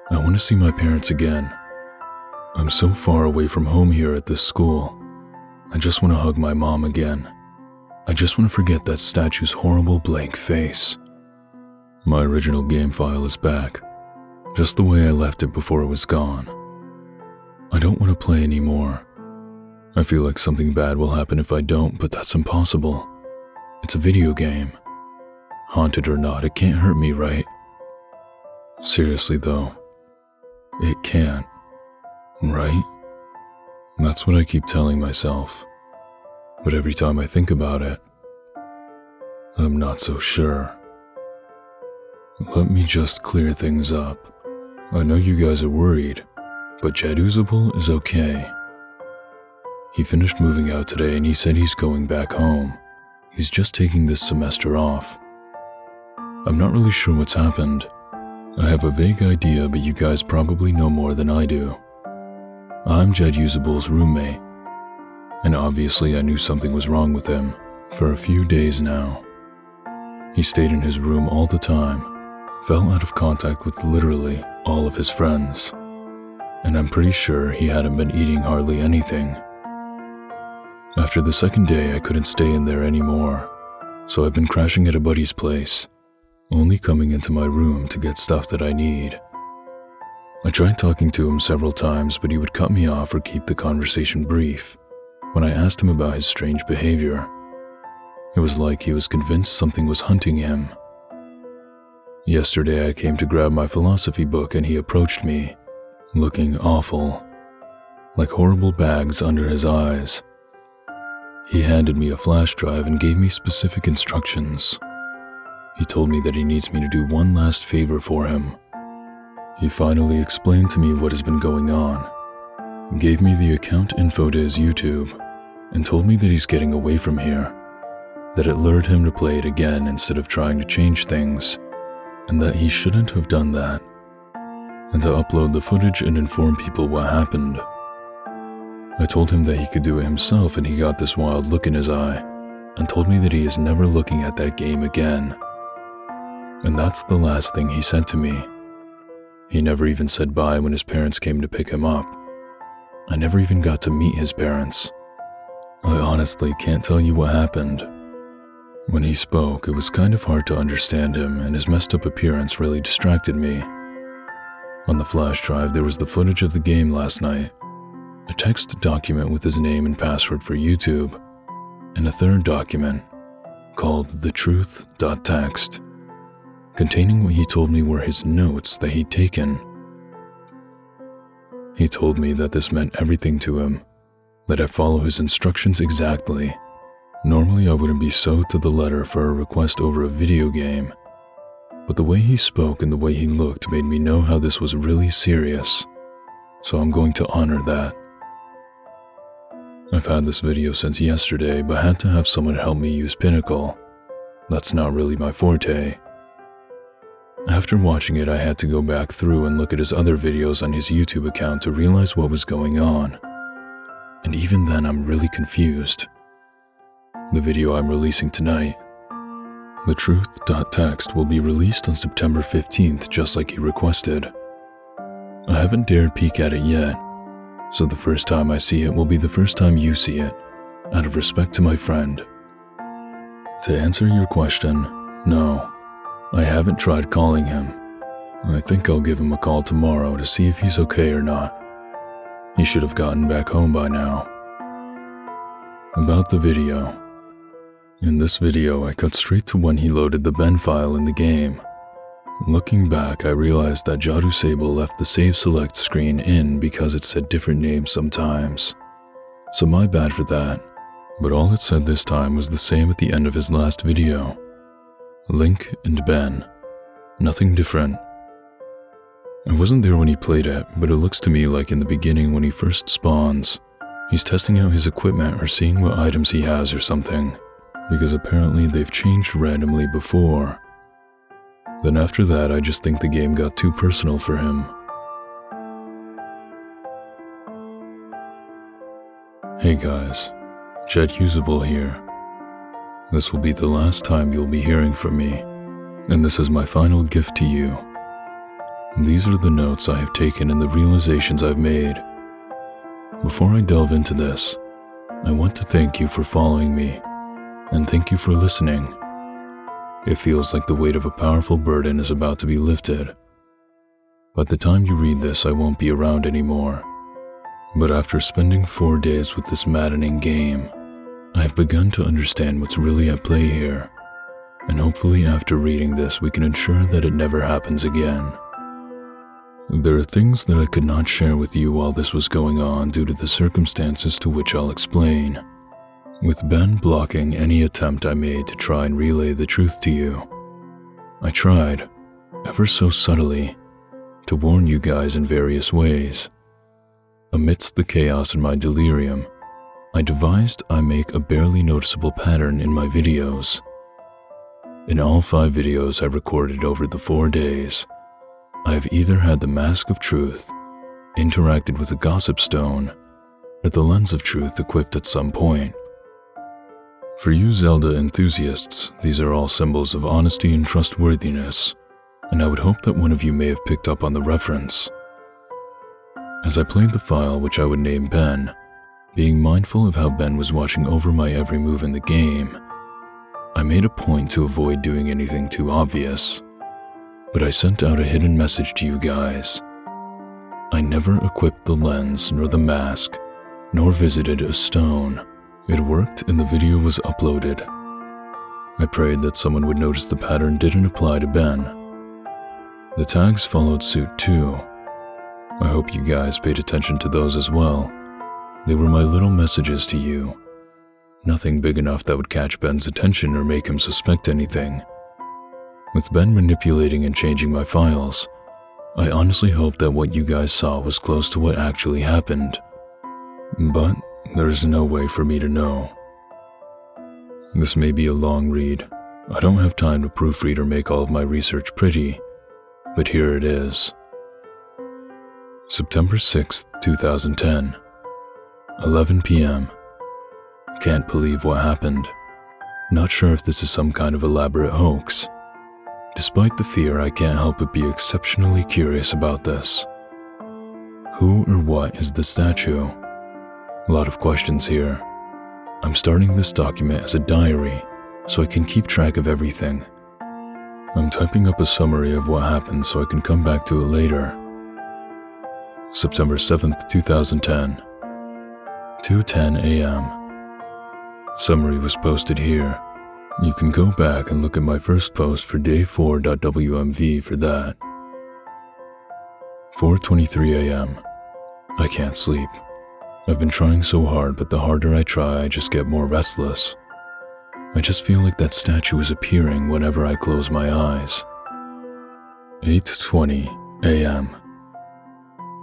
I want to see my parents again. I'm so far away from home here at this school. I just want to hug my mom again. I just want to forget that statue's horrible blank face. My original game file is back, just the way I left it before it was gone. I don't want to play anymore. I feel like something bad will happen if I don't, but that's impossible. It's a video game. Haunted or not, it can't hurt me, right? Seriously though, it can't, right? That's what I keep telling myself. But every time I think about it, I'm not so sure. Let me just clear things up. I know you guys are worried, but Jadusable is okay. He finished moving out today and he said he's going back home. He's just taking this semester off. I'm not really sure what's happened. I have a vague idea, but you guys probably know more than I do. I'm Jadusable's roommate, and obviously I knew something was wrong with him for a few days now. He stayed in his room all the time, fell out of contact with literally all of his friends, and I'm pretty sure he hadn't been eating hardly anything. After the second day, I couldn't stay in there anymore, so I've been crashing at a buddy's place, only coming into my room to get stuff that I need. I tried talking to him several times, but he would cut me off or keep the conversation brief. When I asked him about his strange behavior, it was like he was convinced something was hunting him. Yesterday I came to grab my philosophy book and he approached me, looking awful, like horrible bags under his eyes. He handed me a flash drive and gave me specific instructions. He told me that he needs me to do one last favor for him. He finally explained to me what has been going on, gave me the account info to his YouTube, and told me that he's getting away from here. that it lured him to play it again instead of trying to change things, and that he shouldn't have done that, and to upload the footage and inform people what happened. I told him that he could do it himself, and he got this wild look in his eye and told me that he is never looking at that game again. And that's the last thing he said to me. He never even said bye when his parents came to pick him up. I never even got to meet his parents. I honestly can't tell you what happened. When he spoke, it was kind of hard to understand him, and his messed up appearance really distracted me. On the flash drive, there was the footage of the game last night, a text document with his name and password for YouTube, and a third document called thetruth.txt, containing what he told me were his notes that he'd taken. He told me that this meant everything to him, that I follow his instructions exactly. Normally I wouldn't be so to the letter for a request over a video game, but the way he spoke and the way he looked made me know how this was really serious, so I'm going to honor that. I've had this video since yesterday, but had to have someone help me use Pinnacle. That's not really my forte. After watching it, I had to go back through and look at his other videos on his YouTube account to realize what was going on. And even then, I'm really confused. The video I'm releasing tonight, thetruth.txt, will be released on September 15th, just like he requested. I haven't dared peek at it yet, so the first time I see it will be the first time you see it, out of respect to my friend. To answer your question, no, I haven't tried calling him. I think I'll give him a call tomorrow to see if he's okay or not. He should have gotten back home by now. About the video. In this video, I cut straight to when he loaded the Ben file in the game. Looking back, I realized that Jadusable left the save select screen in because it said different names sometimes. So my bad for that, but all it said this time was the same at the end of his last video. Link and Ben. Nothing different. I wasn't there when he played it, but it looks to me like in the beginning when he first spawns, he's testing out his equipment or seeing what items he has or something, because apparently they've changed randomly before. Then after that, I just think the game got too personal for him. Hey guys, Jadusable here. This will be the last time you'll be hearing from me, and this is my final gift to you. These are the notes I have taken and the realizations I've made. Before I delve into this, I want to thank you for following me, and thank you for listening. It feels like the weight of a powerful burden is about to be lifted. By the time you read this, I won't be around anymore. But after spending 4 days with this maddening game, I have begun to understand what's really at play here, and hopefully after reading this we can ensure that it never happens again. There are things that I could not share with you while this was going on due to the circumstances to which I'll explain, with Ben blocking any attempt I made to try and relay the truth to you. I tried, ever so subtly, to warn you guys in various ways. Amidst the chaos and my delirium, I devised I make a barely noticeable pattern in my videos. In all 5 videos I recorded over the 4 days, I have either had the mask of truth, interacted with a gossip stone, or the lens of truth equipped at some point. For you Zelda enthusiasts, these are all symbols of honesty and trustworthiness, and I would hope that one of you may have picked up on the reference. As I played the file, which I would name Ben, being mindful of how Ben was watching over my every move in the game, I made a point to avoid doing anything too obvious, but I sent out a hidden message to you guys. I never equipped the lens nor the mask, nor visited a stone. It worked and the video was uploaded. I prayed that someone would notice the pattern didn't apply to Ben. The tags followed suit too. I hope you guys paid attention to those as well. They were my little messages to you. Nothing big enough that would catch Ben's attention or make him suspect anything. With Ben manipulating and changing my files, I honestly hoped that what you guys saw was close to what actually happened. But there's no way for me to know. This may be a long read. I don't have time to proofread or make all of my research pretty, but here it is. September 6th, 2010, 11 p.m. Can't believe what happened. Not sure if this is some kind of elaborate hoax. Despite the fear, I can't help but be exceptionally curious about this. Who or what is the statue? A lot of questions here. I'm starting this document as a diary, so I can keep track of everything. I'm typing up a summary of what happened so I can come back to it later. September 7th, 2010, 2:10 a.m. Summary was posted here. You can go back and look at my first post for day4.wmv for that. 4:23 a.m. I can't sleep. I've been trying so hard, but the harder I try, I just get more restless. I just feel like that statue is appearing whenever I close my eyes. 8:20 a.m.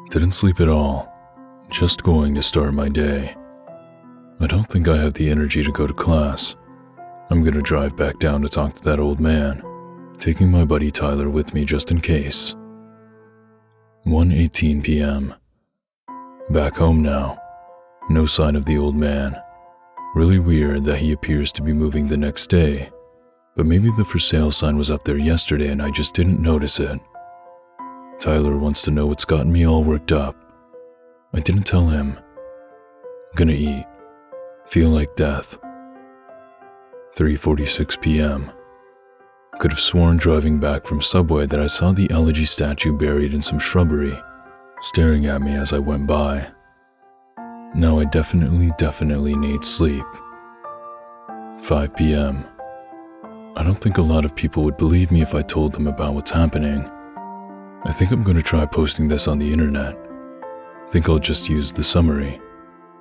Didn't sleep at all. Just going to start my day. I don't think I have the energy to go to class. I'm gonna drive back down to talk to that old man, taking my buddy Tyler with me just in case. 1:18 p.m. Back home now. No sign of the old man. Really weird that he appears to be moving the next day, but maybe the for sale sign was up there yesterday and I just didn't notice it. Tyler wants to know what's gotten me all worked up. I didn't tell him. Gonna eat. Feel like death. 3:46 p.m. Could have sworn driving back from Subway that I saw the elegy statue buried in some shrubbery, staring at me as I went by. Now I definitely need sleep. 5 p.m. I don't think a lot of people would believe me if I told them about what's happening. I think I'm going to try posting this on the internet. I think I'll just use the summary.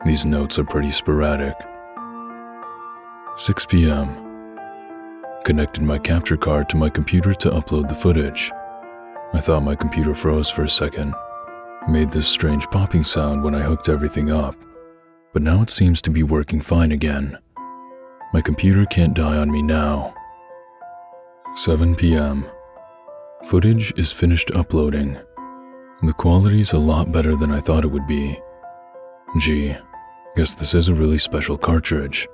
These notes are pretty sporadic. 6 p.m. Connected my capture card to my computer to upload the footage. I thought my computer froze for a second. Made this strange popping sound when I hooked everything up, but now it seems to be working fine again. My computer can't die on me now. 7 p.m. Footage is finished uploading. The quality's a lot better than I thought it would be. Gee, guess this is a really special cartridge.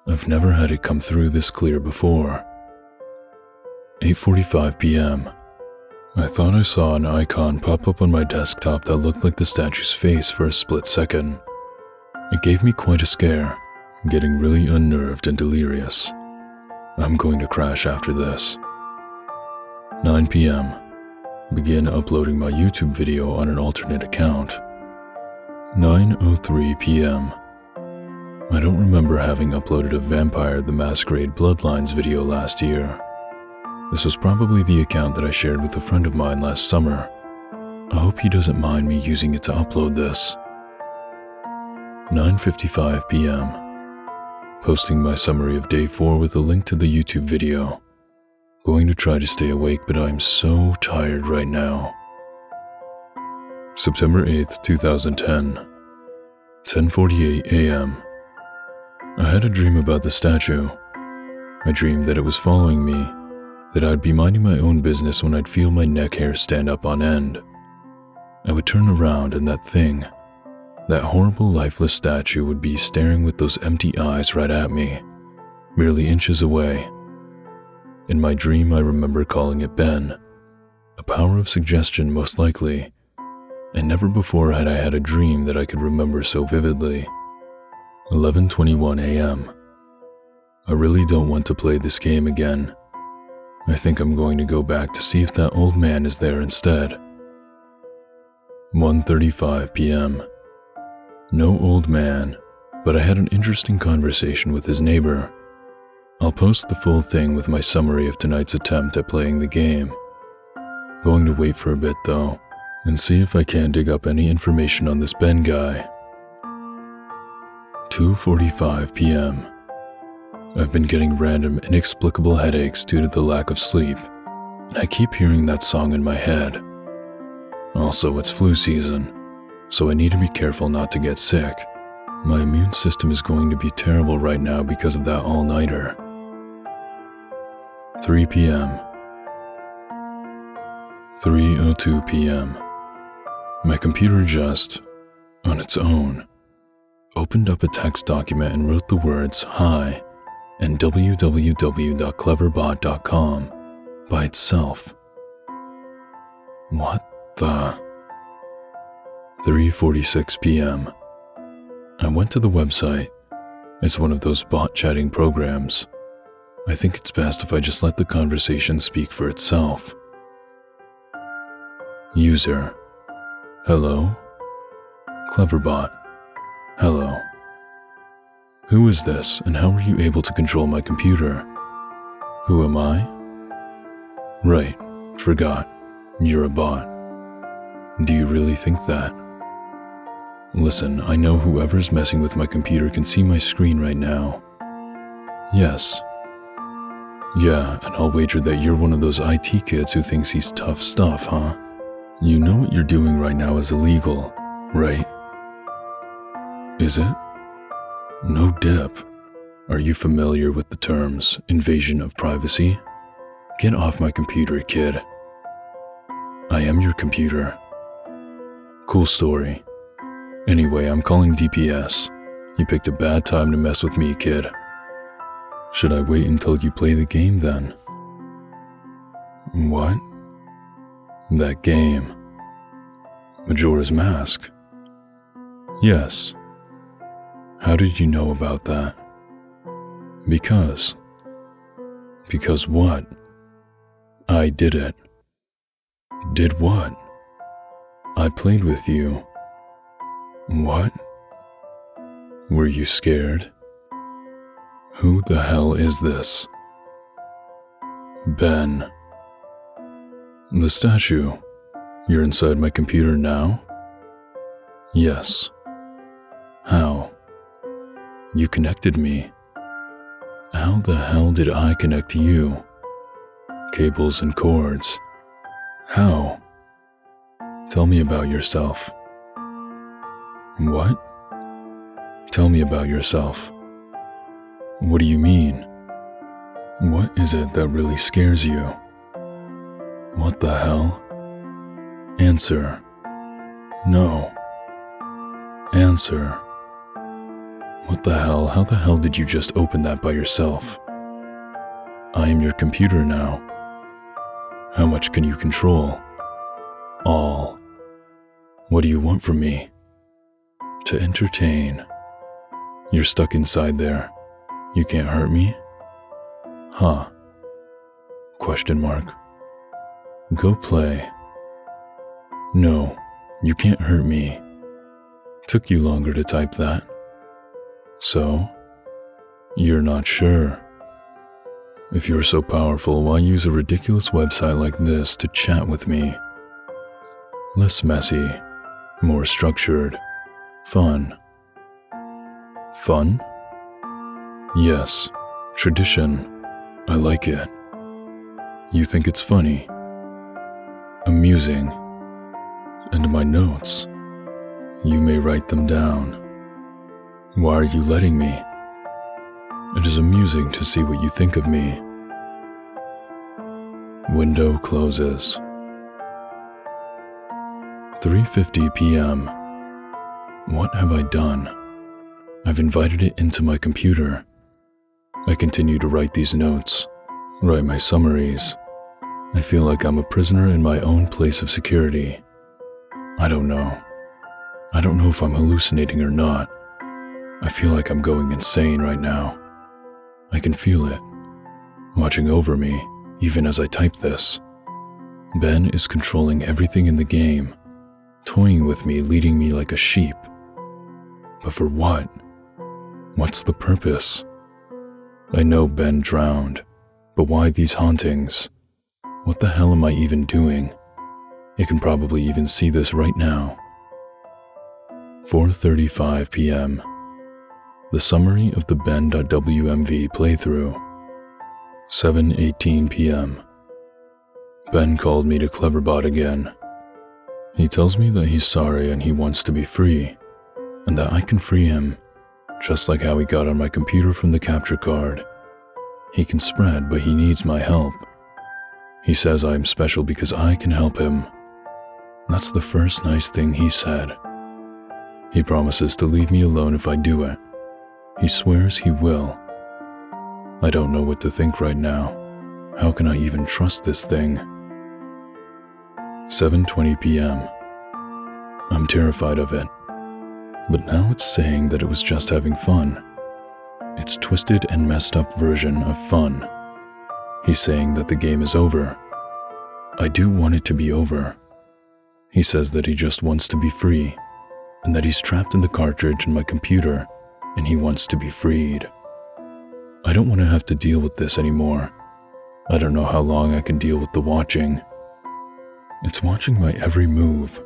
I've never had it come through this clear before. 8:45 p.m. I thought I saw an icon pop up on my desktop that looked like the statue's face for a split second. It gave me quite a scare, getting really unnerved and delirious. I'm going to crash after this. 9 p.m. Begin uploading my YouTube video on an alternate account. 9:03 p.m. I don't remember having uploaded a Vampire the Masquerade Bloodlines video last year. This was probably the account that I shared with a friend of mine last summer. I hope he doesn't mind me using it to upload this. 9:55 p.m. Posting my summary of day 4 with a link to the YouTube video. Going to try to stay awake, but I'm so tired right now. September 8th, 2010. 10:48 a.m. I had a dream about the statue. I dreamed that it was following me, that I'd be minding my own business when I'd feel my neck hair stand up on end. I would turn around and that thing, that horrible lifeless statue would be staring with those empty eyes right at me, merely inches away. In my dream, I remember calling it Ben, a power of suggestion most likely, and never before had I had a dream that I could remember so vividly. 11:21 a.m. I really don't want to play this game again. I think I'm going to go back to see if that old man is there instead. 1:35 p.m. No old man, but I had an interesting conversation with his neighbor. I'll post the full thing with my summary of tonight's attempt at playing the game. Going to wait for a bit though, and see if I can dig up any information on this Ben guy. 2:45 p.m. I've been getting random, inexplicable headaches due to the lack of sleep, and I keep hearing that song in my head. Also, it's flu season, so I need to be careful not to get sick. My immune system is going to be terrible right now because of that all-nighter. 3 p.m. 3:02 p.m. My computer just, on its own, opened up a text document and wrote the words "Hi" and www.cleverbot.com by itself. What the? 3:46 p.m. I went to the website. It's one of those bot chatting programs. I think it's best if I just let the conversation speak for itself. User: Hello? Cleverbot: Hello. Who is this and how were you able to control my computer? Who am I? Right, forgot. You're a bot. Do you really think that? Listen, I know whoever's messing with my computer can see my screen right now. Yes. Yeah, and I'll wager that you're one of those IT kids who thinks he's tough stuff, huh? You know what you're doing right now is illegal, right? Is it? No dip. Are you familiar with the terms invasion of privacy? Get off my computer, kid. I am your computer. Cool story. Anyway, I'm calling DPS. You picked a bad time to mess with me, kid. Should I wait until you play the game then? What? That game. Majora's Mask. Yes. How did you know about that? Because. Because what? I did it. Did what? I played with you. What? Were you scared? Who the hell is this? Ben. The statue. You're inside my computer now? Yes. How? You connected me. How the hell did I connect you? Cables and cords. How? Tell me about yourself. What? Tell me about yourself. What do you mean? What is it that really scares you? What the hell? Answer. No. Answer. What the hell? How the hell did you just open that by yourself? I am your computer now. How much can you control? All. What do you want from me? To entertain. You're stuck inside there. You can't hurt me? Huh? Question mark. Go play. No, you can't hurt me. Took you longer to type that. So? You're not sure. If you're so powerful, why use a ridiculous website like this to chat with me? Less messy, more structured, fun. Fun? Yes, tradition. I like it. You think it's funny? Amusing. And my notes. You may write them down. Why are you letting me? It is amusing to see what you think of me. Window closes. 3:50 p.m. What have I done? I've invited it into my computer. I continue to write these notes, write my summaries. I feel like I'm a prisoner in my own place of security. I don't know. I don't know if I'm hallucinating or not. I feel like I'm going insane right now. I can feel it, watching over me, even as I type this. Ben is controlling everything in the game, toying with me, leading me like a sheep. But for what? What's the purpose? I know Ben drowned, but why these hauntings? What the hell am I even doing? It can probably even see this right now. 4:35 p.m. The summary of the Ben.wmv playthrough. 7:18 p.m. Ben called me to Cleverbot again. He tells me that he's sorry and he wants to be free, and that I can free him just like how he got on my computer from the capture card. He can spread, but he needs my help. He says I am special because I can help him. That's the first nice thing he said. He promises to leave me alone if I do it. He swears he will. I don't know what to think right now. How can I even trust this thing? 7:20 p.m. I'm terrified of it. But now it's saying that it was just having fun. It's twisted and messed up version of fun. He's saying that the game is over. I do want it to be over. He says that he just wants to be free, and that he's trapped in the cartridge in my computer, and he wants to be freed. I don't want to have to deal with this anymore. I don't know how long I can deal with the watching. It's watching my every move,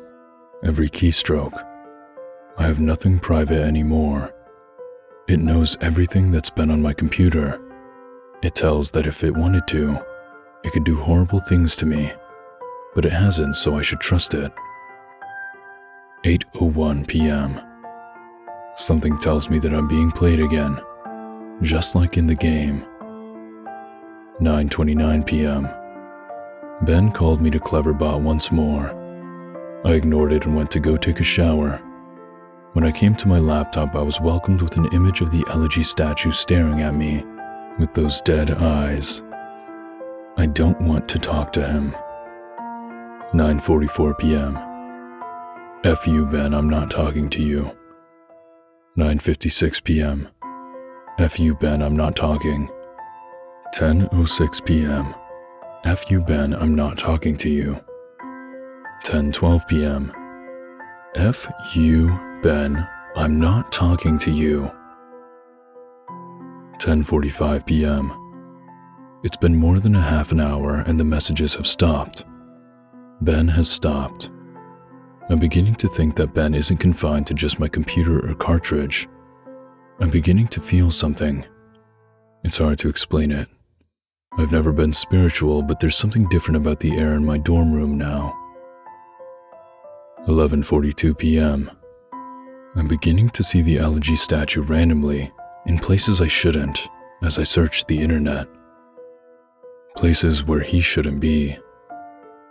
every keystroke. I have nothing private anymore. It knows everything that's been on my computer. It tells that if it wanted to, it could do horrible things to me, but it hasn't, so I should trust it. 8:01 p.m. Something tells me that I'm being played again, just like in the game. 9:29 p.m. Ben called me to Cleverbot once more. I ignored it and went to go take a shower. When I came to my laptop, I was welcomed with an image of the elegy statue staring at me with those dead eyes. I don't want to talk to him. 9:44 p.m. F you, Ben, I'm not talking to you. 9:56 p.m. F you, Ben, I'm not talking. 10:06 p.m. F you, Ben, I'm not talking to you. 10:12 p.m. F you, Ben, I'm not talking to you. 10:45 p.m. It's been more than a half an hour and the messages have stopped. Ben has stopped. I'm beginning to think that Ben isn't confined to just my computer or cartridge. I'm beginning to feel something. It's hard to explain it. I've never been spiritual, but there's something different about the air in my dorm room now. 11:42 p.m. I'm beginning to see the elegy statue randomly in places I shouldn't as I search the internet. Places where he shouldn't be.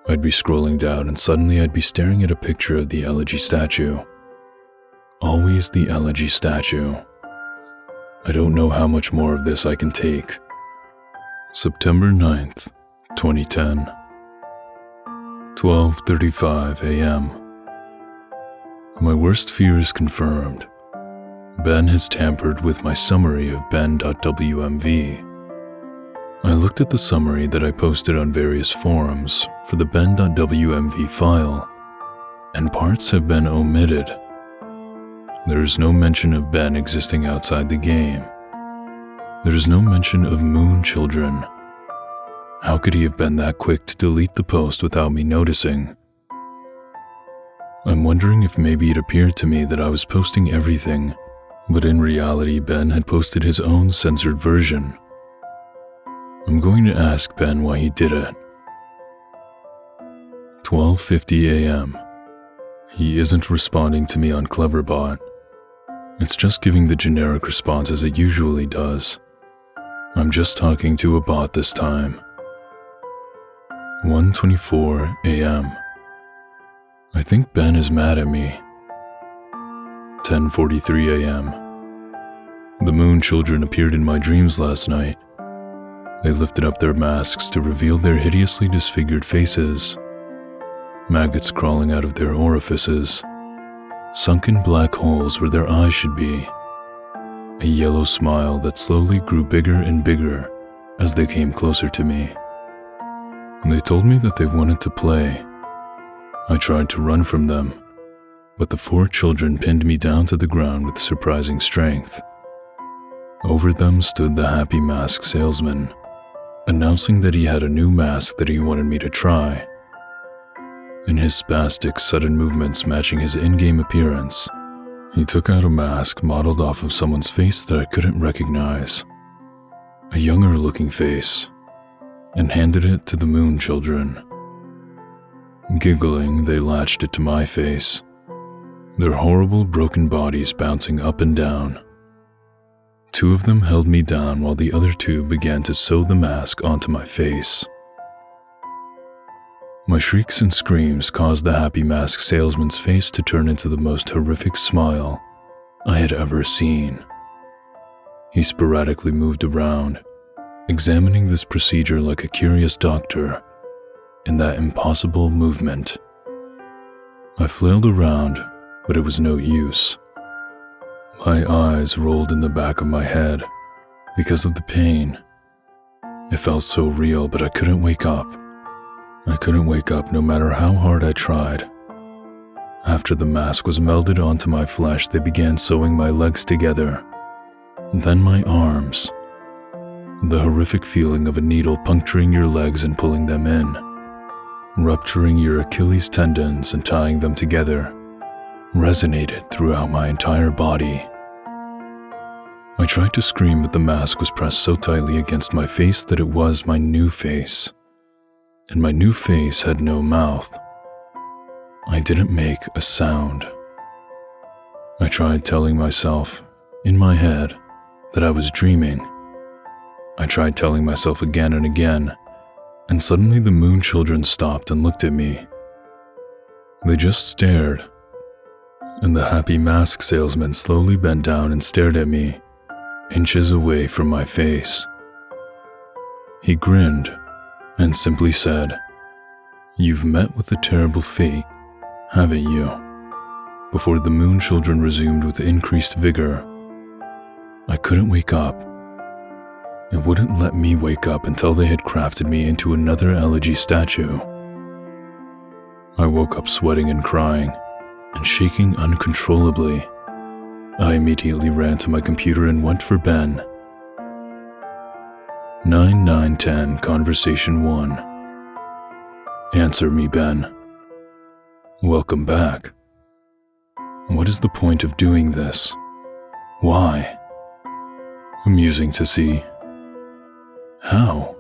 I'd be scrolling down and suddenly I'd be staring at a picture of the elegy statue. Always the elegy statue. I don't know how much more of this I can take. September 9th, 2010. 12:35 a.m. My worst fear is confirmed. Ben has tampered with my summary of ben.wmv. I looked at the summary that I posted on various forums for the ben.wmv file, and parts have been omitted. There is no mention of Ben existing outside the game. There is no mention of moon children. How could he have been that quick to delete the post without me noticing? I'm wondering if maybe it appeared to me that I was posting everything, but in reality Ben had posted his own censored version. I'm going to ask Ben why he did it. 12:50 a.m. He isn't responding to me on Cleverbot. It's just giving the generic response as it usually does. I'm just talking to a bot this time. 1:24 a.m. I think Ben is mad at me. 10:43 a.m. The moon children appeared in my dreams last night. They lifted up their masks to reveal their hideously disfigured faces. Maggots crawling out of their orifices. Sunken black holes where their eyes should be. A yellow smile that slowly grew bigger and bigger as they came closer to me. They told me that they wanted to play. I tried to run from them, but the 4 children pinned me down to the ground with surprising strength. Over them stood the happy mask salesman, announcing that he had a new mask that he wanted me to try. In his spastic, sudden movements matching his in-game appearance, he took out a mask modeled off of someone's face that I couldn't recognize. A younger-looking face, and handed it to the moon children. Giggling, they latched it to my face, their horrible broken bodies bouncing up and down, Two of them held me down while the other two began to sew the mask onto my face. My shrieks and screams caused the happy mask salesman's face to turn into the most horrific smile I had ever seen. He sporadically moved around, examining this procedure like a curious doctor in that impossible movement. I flailed around, but it was no use. My eyes rolled in the back of my head because of the pain. It felt so real, but I couldn't wake up. I couldn't wake up no matter how hard I tried. After the mask was melded onto my flesh, they began sewing my legs together, then my arms. The horrific feeling of a needle puncturing your legs and pulling them in, rupturing your Achilles tendons and tying them together, resonated throughout my entire body. I tried to scream, but the mask was pressed so tightly against my face that it was my new face, and my new face had no mouth. I didn't make a sound. I tried telling myself, in my head, that I was dreaming. I tried telling myself again and again, and suddenly the moon children stopped and looked at me. They just stared, and the happy mask salesman slowly bent down and stared at me, inches away from my face. He grinned and simply said, "You've met with a terrible fate, haven't you?" Before the moon children resumed with increased vigor. I couldn't wake up. It wouldn't let me wake up until they had crafted me into another elegy statue. I woke up sweating and crying, and shaking uncontrollably. I immediately ran to my computer and went for Ben. 9910 Conversation 1. Answer me, Ben. Welcome back. What is the point of doing this? Why? Amusing to see. How?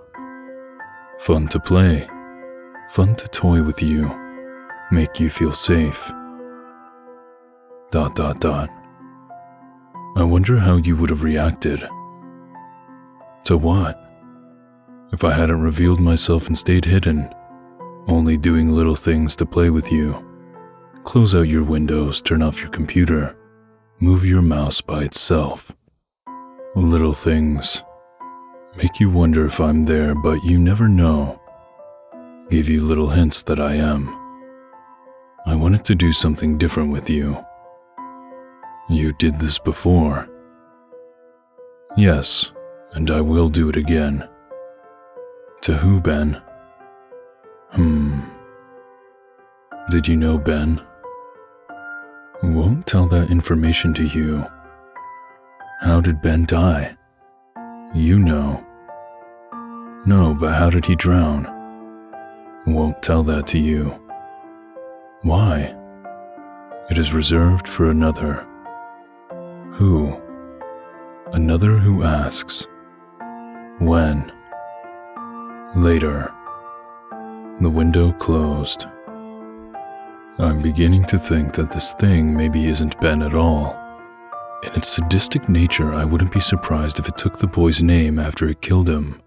Fun to play. Fun to toy with you. Make you feel safe. ... I wonder how you would have reacted. To what? If I hadn't revealed myself and stayed hidden, only doing little things to play with you. Close out your windows, turn off your computer, move your mouse by itself. Little things. Make you wonder if I'm there, but you never know. Give you little hints that I am. I wanted to do something different with you. You did this before. Yes, and I will do it again. To who, Ben? Did you know Ben? Won't tell that information to you. How did Ben die? You know. No, but how did he drown? Won't tell that to you. Why? It is reserved for another. Who? Another who asks. When? Later. The window closed. I'm beginning to think that this thing maybe isn't Ben at all. In its sadistic nature, I wouldn't be surprised if it took the boy's name after it killed him.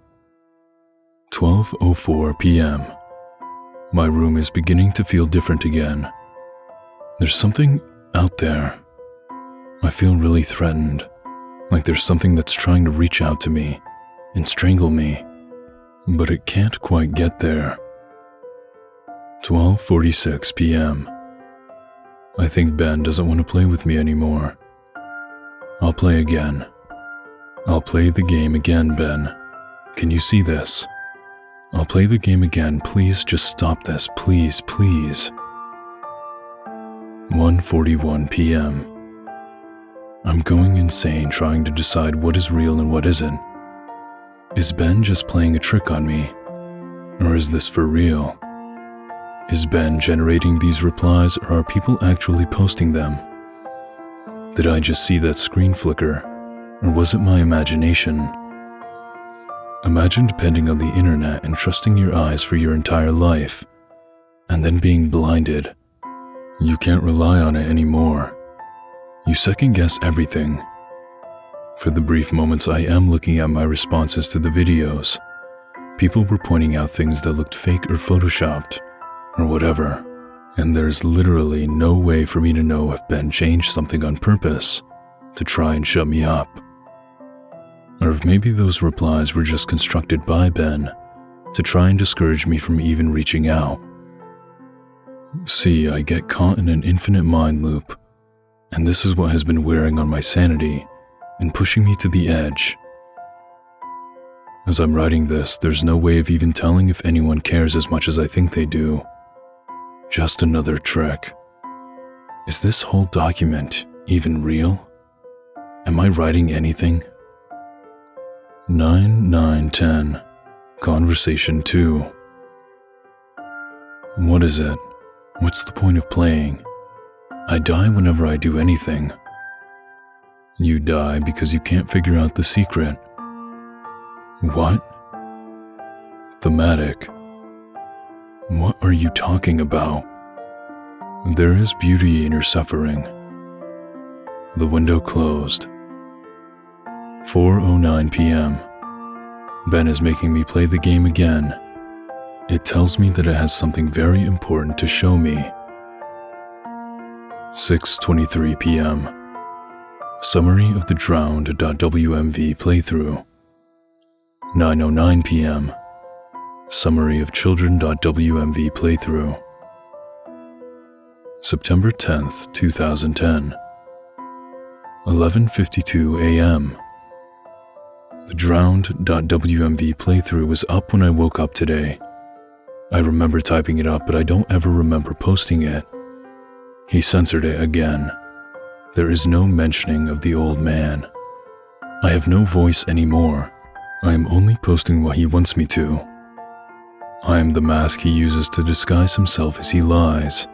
12:04 p.m. My room is beginning to feel different again. There's something out there. I feel really threatened, like there's something that's trying to reach out to me and strangle me, but it can't quite get there. 12:46 p.m. I think Ben doesn't want to play with me anymore. I'll play again. I'll play the game again, Ben. Can you see this? I'll play the game again. Please just stop this. Please, please. 1:41 p.m. I'm going insane trying to decide what is real and what isn't. Is Ben just playing a trick on me? Or is this for real? Is Ben generating these replies, or are people actually posting them? Did I just see that screen flicker, or was it my imagination? Imagine depending on the internet and trusting your eyes for your entire life, and then being blinded. You can't rely on it anymore. You second-guess everything. For the brief moments I am looking at my responses to the videos, people were pointing out things that looked fake or photoshopped, or whatever, and there's literally no way for me to know if Ben changed something on purpose to try and shut me up. Or if maybe those replies were just constructed by Ben to try and discourage me from even reaching out. See, I get caught in an infinite mind loop, and this is what has been wearing on my sanity and pushing me to the edge. As I'm writing this, there's no way of even telling if anyone cares as much as I think they do. Just another trick. Is this whole document even real? Am I writing anything? 9/9/10 Conversation 2. What is it? What's the point of playing? I die whenever I do anything. You die because you can't figure out the secret. What? Thematic. What are you talking about? There is beauty in your suffering. The window closed. 4:09 p.m. Ben is making me play the game again. It tells me that it has something very important to show me. 6:23 p.m. Summary of the drowned.wmv playthrough. 9:09 p.m. Summary of children.wmv playthrough. September 10th, 2010. 11:52 a.m. The drowned.wmv playthrough was up when I woke up today. I remember typing it up, but I don't ever remember posting it. He censored it again. There is no mentioning of the old man. I have no voice anymore. I am only posting what he wants me to. I am the mask he uses to disguise himself as he lies.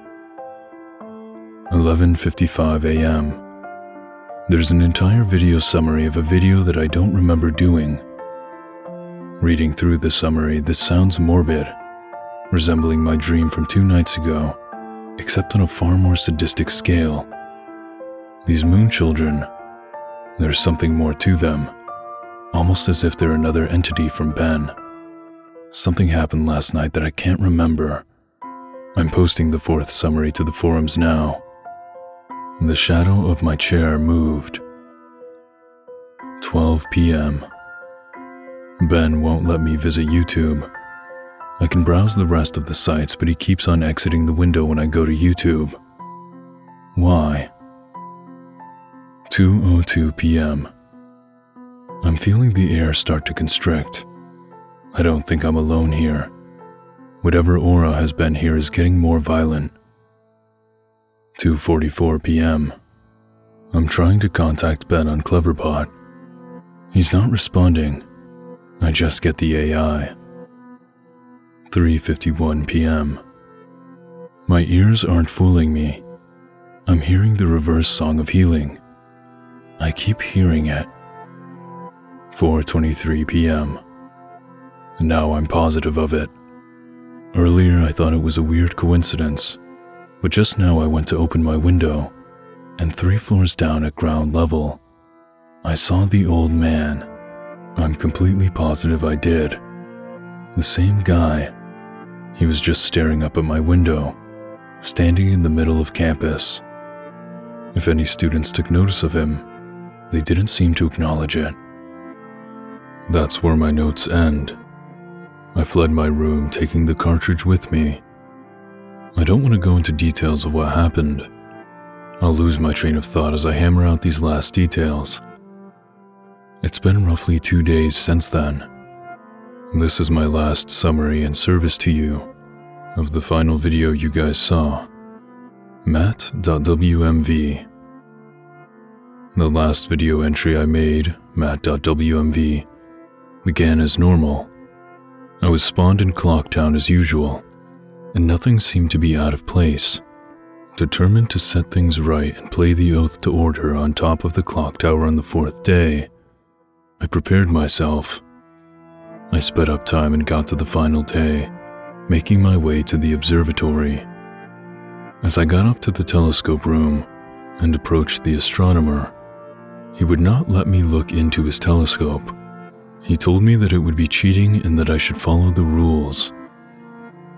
11:55 a.m. There's an entire video summary of a video that I don't remember doing. Reading through the summary, this sounds morbid, resembling my dream from 2 nights ago, except on a far more sadistic scale. These moon children, there's something more to them, almost as if they're another entity from Ben. Something happened last night that I can't remember. I'm posting the 4th summary to the forums now. The shadow of my chair moved. 12 p.m. Ben won't let me visit YouTube. I can browse the rest of the sites, but he keeps on exiting the window when I go to YouTube. Why? 2:02 p.m. I'm feeling the air start to constrict. I don't think I'm alone here. Whatever aura has been here is getting more violent. 2:44 p.m. I'm trying to contact Ben on Cleverbot. He's not responding. I just get the AI. 3:51 p.m. My ears aren't fooling me. I'm hearing the reverse song of healing. I keep hearing it. 4:23 p.m. Now I'm positive of it. Earlier I thought it was a weird coincidence, but just now I went to open my window, and 3 floors down at ground level, I saw the old man. I'm completely positive I did. The same guy. He was just staring up at my window, standing in the middle of campus. If any students took notice of him, they didn't seem to acknowledge it. That's where my notes end. I fled my room, taking the cartridge with me. I don't want to go into details of what happened. I'll lose my train of thought as I hammer out these last details. It's been roughly 2 days since then. This is my last summary and service to you of the final video you guys saw. Matt.wmv. The last video entry I made, Matt.wmv, began as normal. I was spawned in Clocktown as usual, and nothing seemed to be out of place. Determined to set things right and play the oath to order on top of the clock tower on the 4th day, I prepared myself. I sped up time and got to the final day, making my way to the observatory. As I got up to the telescope room and approached the astronomer, He would not let me look into his telescope. He told me that it would be cheating and that I should follow the rules.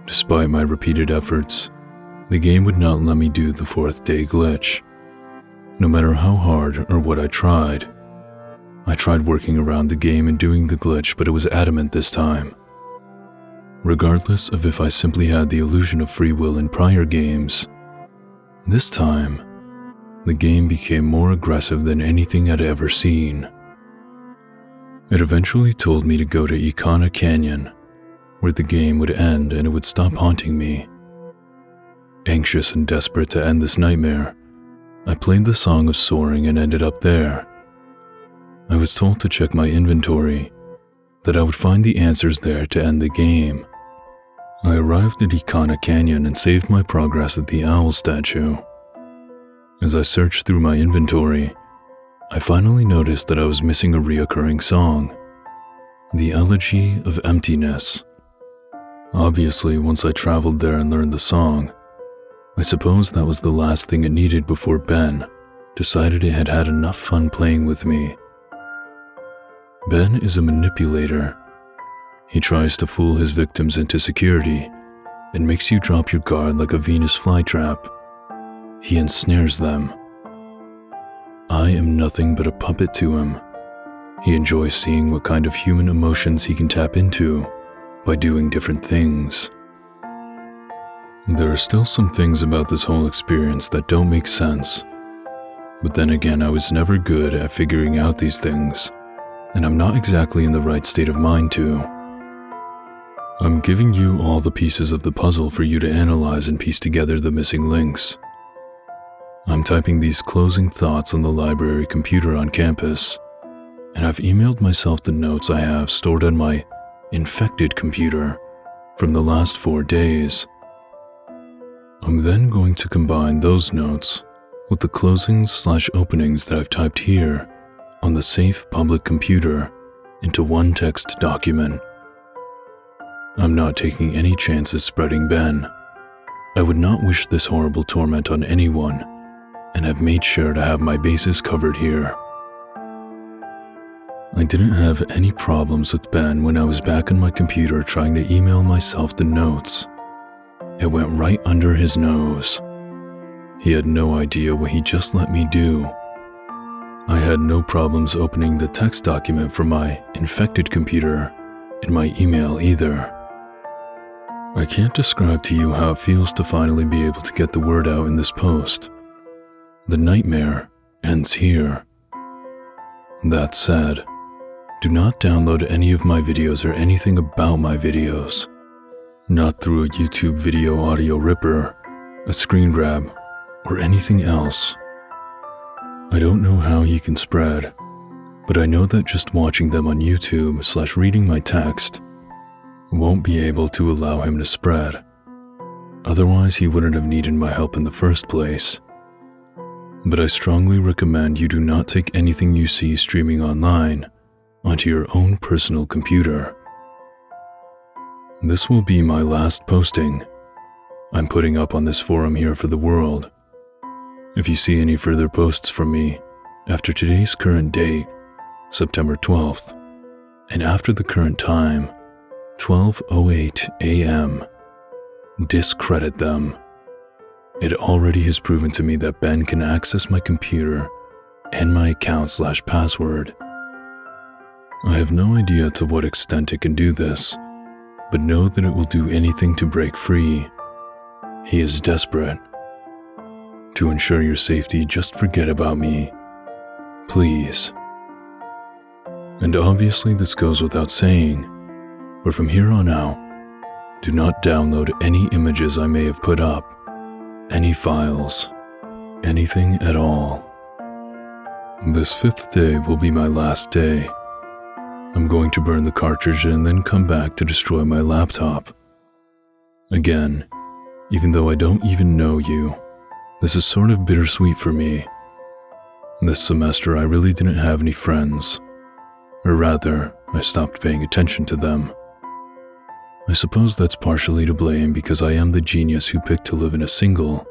Despite my repeated efforts, the game would not let me do the 4th day glitch. No matter how hard or what I tried working around the game and doing the glitch, but it was adamant this time. Regardless of if I simply had the illusion of free will in prior games, this time, the game became more aggressive than anything I'd ever seen. It eventually told me to go to Icona Canyon, where the game would end and it would stop haunting me. Anxious and desperate to end this nightmare, I played the Song of Soaring and ended up there. I was told to check my inventory, that I would find the answers there to end the game. I arrived at Icona Canyon and saved my progress at the owl statue. As I searched through my inventory, I finally noticed that I was missing a reoccurring song, the Elegy of Emptiness. Obviously, once I traveled there and learned the song, I suppose that was the last thing it needed before Ben decided it had had enough fun playing with me. Ben is a manipulator. He tries to fool his victims into security and makes you drop your guard like a Venus flytrap. He ensnares them. I am nothing but a puppet to him. He enjoys seeing what kind of human emotions he can tap into by doing different things. There are still some things about this whole experience that don't make sense. But then again, I was never good at figuring out these things, and I'm not exactly in the right state of mind to. I'm giving you all the pieces of the puzzle for you to analyze and piece together the missing links. I'm typing these closing thoughts on the library computer on campus, and I've emailed myself the notes I have stored on my infected computer from the last 4 days. I'm then going to combine those notes with the closings/openings that I've typed here on the safe public computer into one text document. I'm not taking any chances spreading Ben. I would not wish this horrible torment on anyone, and have made sure to have my bases covered here. I didn't have any problems with Ben when I was back on my computer trying to email myself the notes. It went right under his nose. He had no idea what he just let me do. I had no problems opening the text document from my infected computer in my email either. I can't describe to you how it feels to finally be able to get the word out in this post. The nightmare ends here. That said, do not download any of my videos or anything about my videos. Not through a YouTube video audio ripper, a screen grab, or anything else. I don't know how he can spread, but I know that just watching them on YouTube/reading my text won't be able to allow him to spread. Otherwise, he wouldn't have needed my help in the first place. But I strongly recommend you do not take anything you see streaming online onto your own personal computer. This will be my last posting I'm putting up on this forum here for the world. If you see any further posts from me after today's current date, September 12th, and after the current time, 12:08 a.m., discredit them. It already has proven to me that Ben can access my computer and my account/password. I have no idea to what extent it can do this, but know that it will do anything to break free. He is desperate. To ensure your safety, just forget about me. Please. And obviously this goes without saying, but from here on out, do not download any images I may have put up, any files, anything at all. This 5th day will be my last day. I'm going to burn the cartridge and then come back to destroy my laptop. Again, even though I don't even know you, this is sort of bittersweet for me. This semester I really didn't have any friends, or rather, I stopped paying attention to them. I suppose that's partially to blame because I am the genius who picked to live in a single,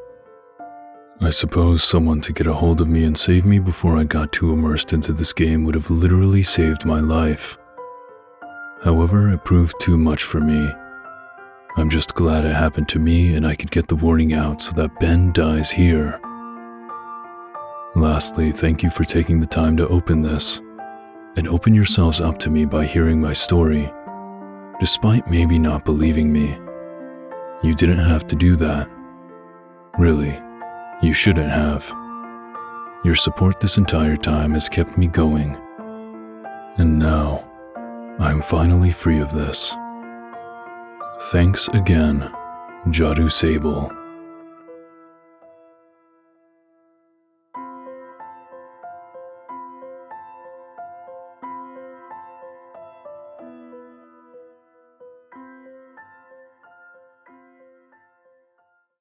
I suppose someone to get a hold of me and save me before I got too immersed into this game would have literally saved my life. However, it proved too much for me. I'm just glad it happened to me and I could get the warning out so that Ben dies here. Lastly, thank you for taking the time to open this, and open yourselves up to me by hearing my story, despite maybe not believing me. You didn't have to do that. Really, you shouldn't have. Your support this entire time has kept me going. And now, I'm finally free of this. Thanks again, Jadusable.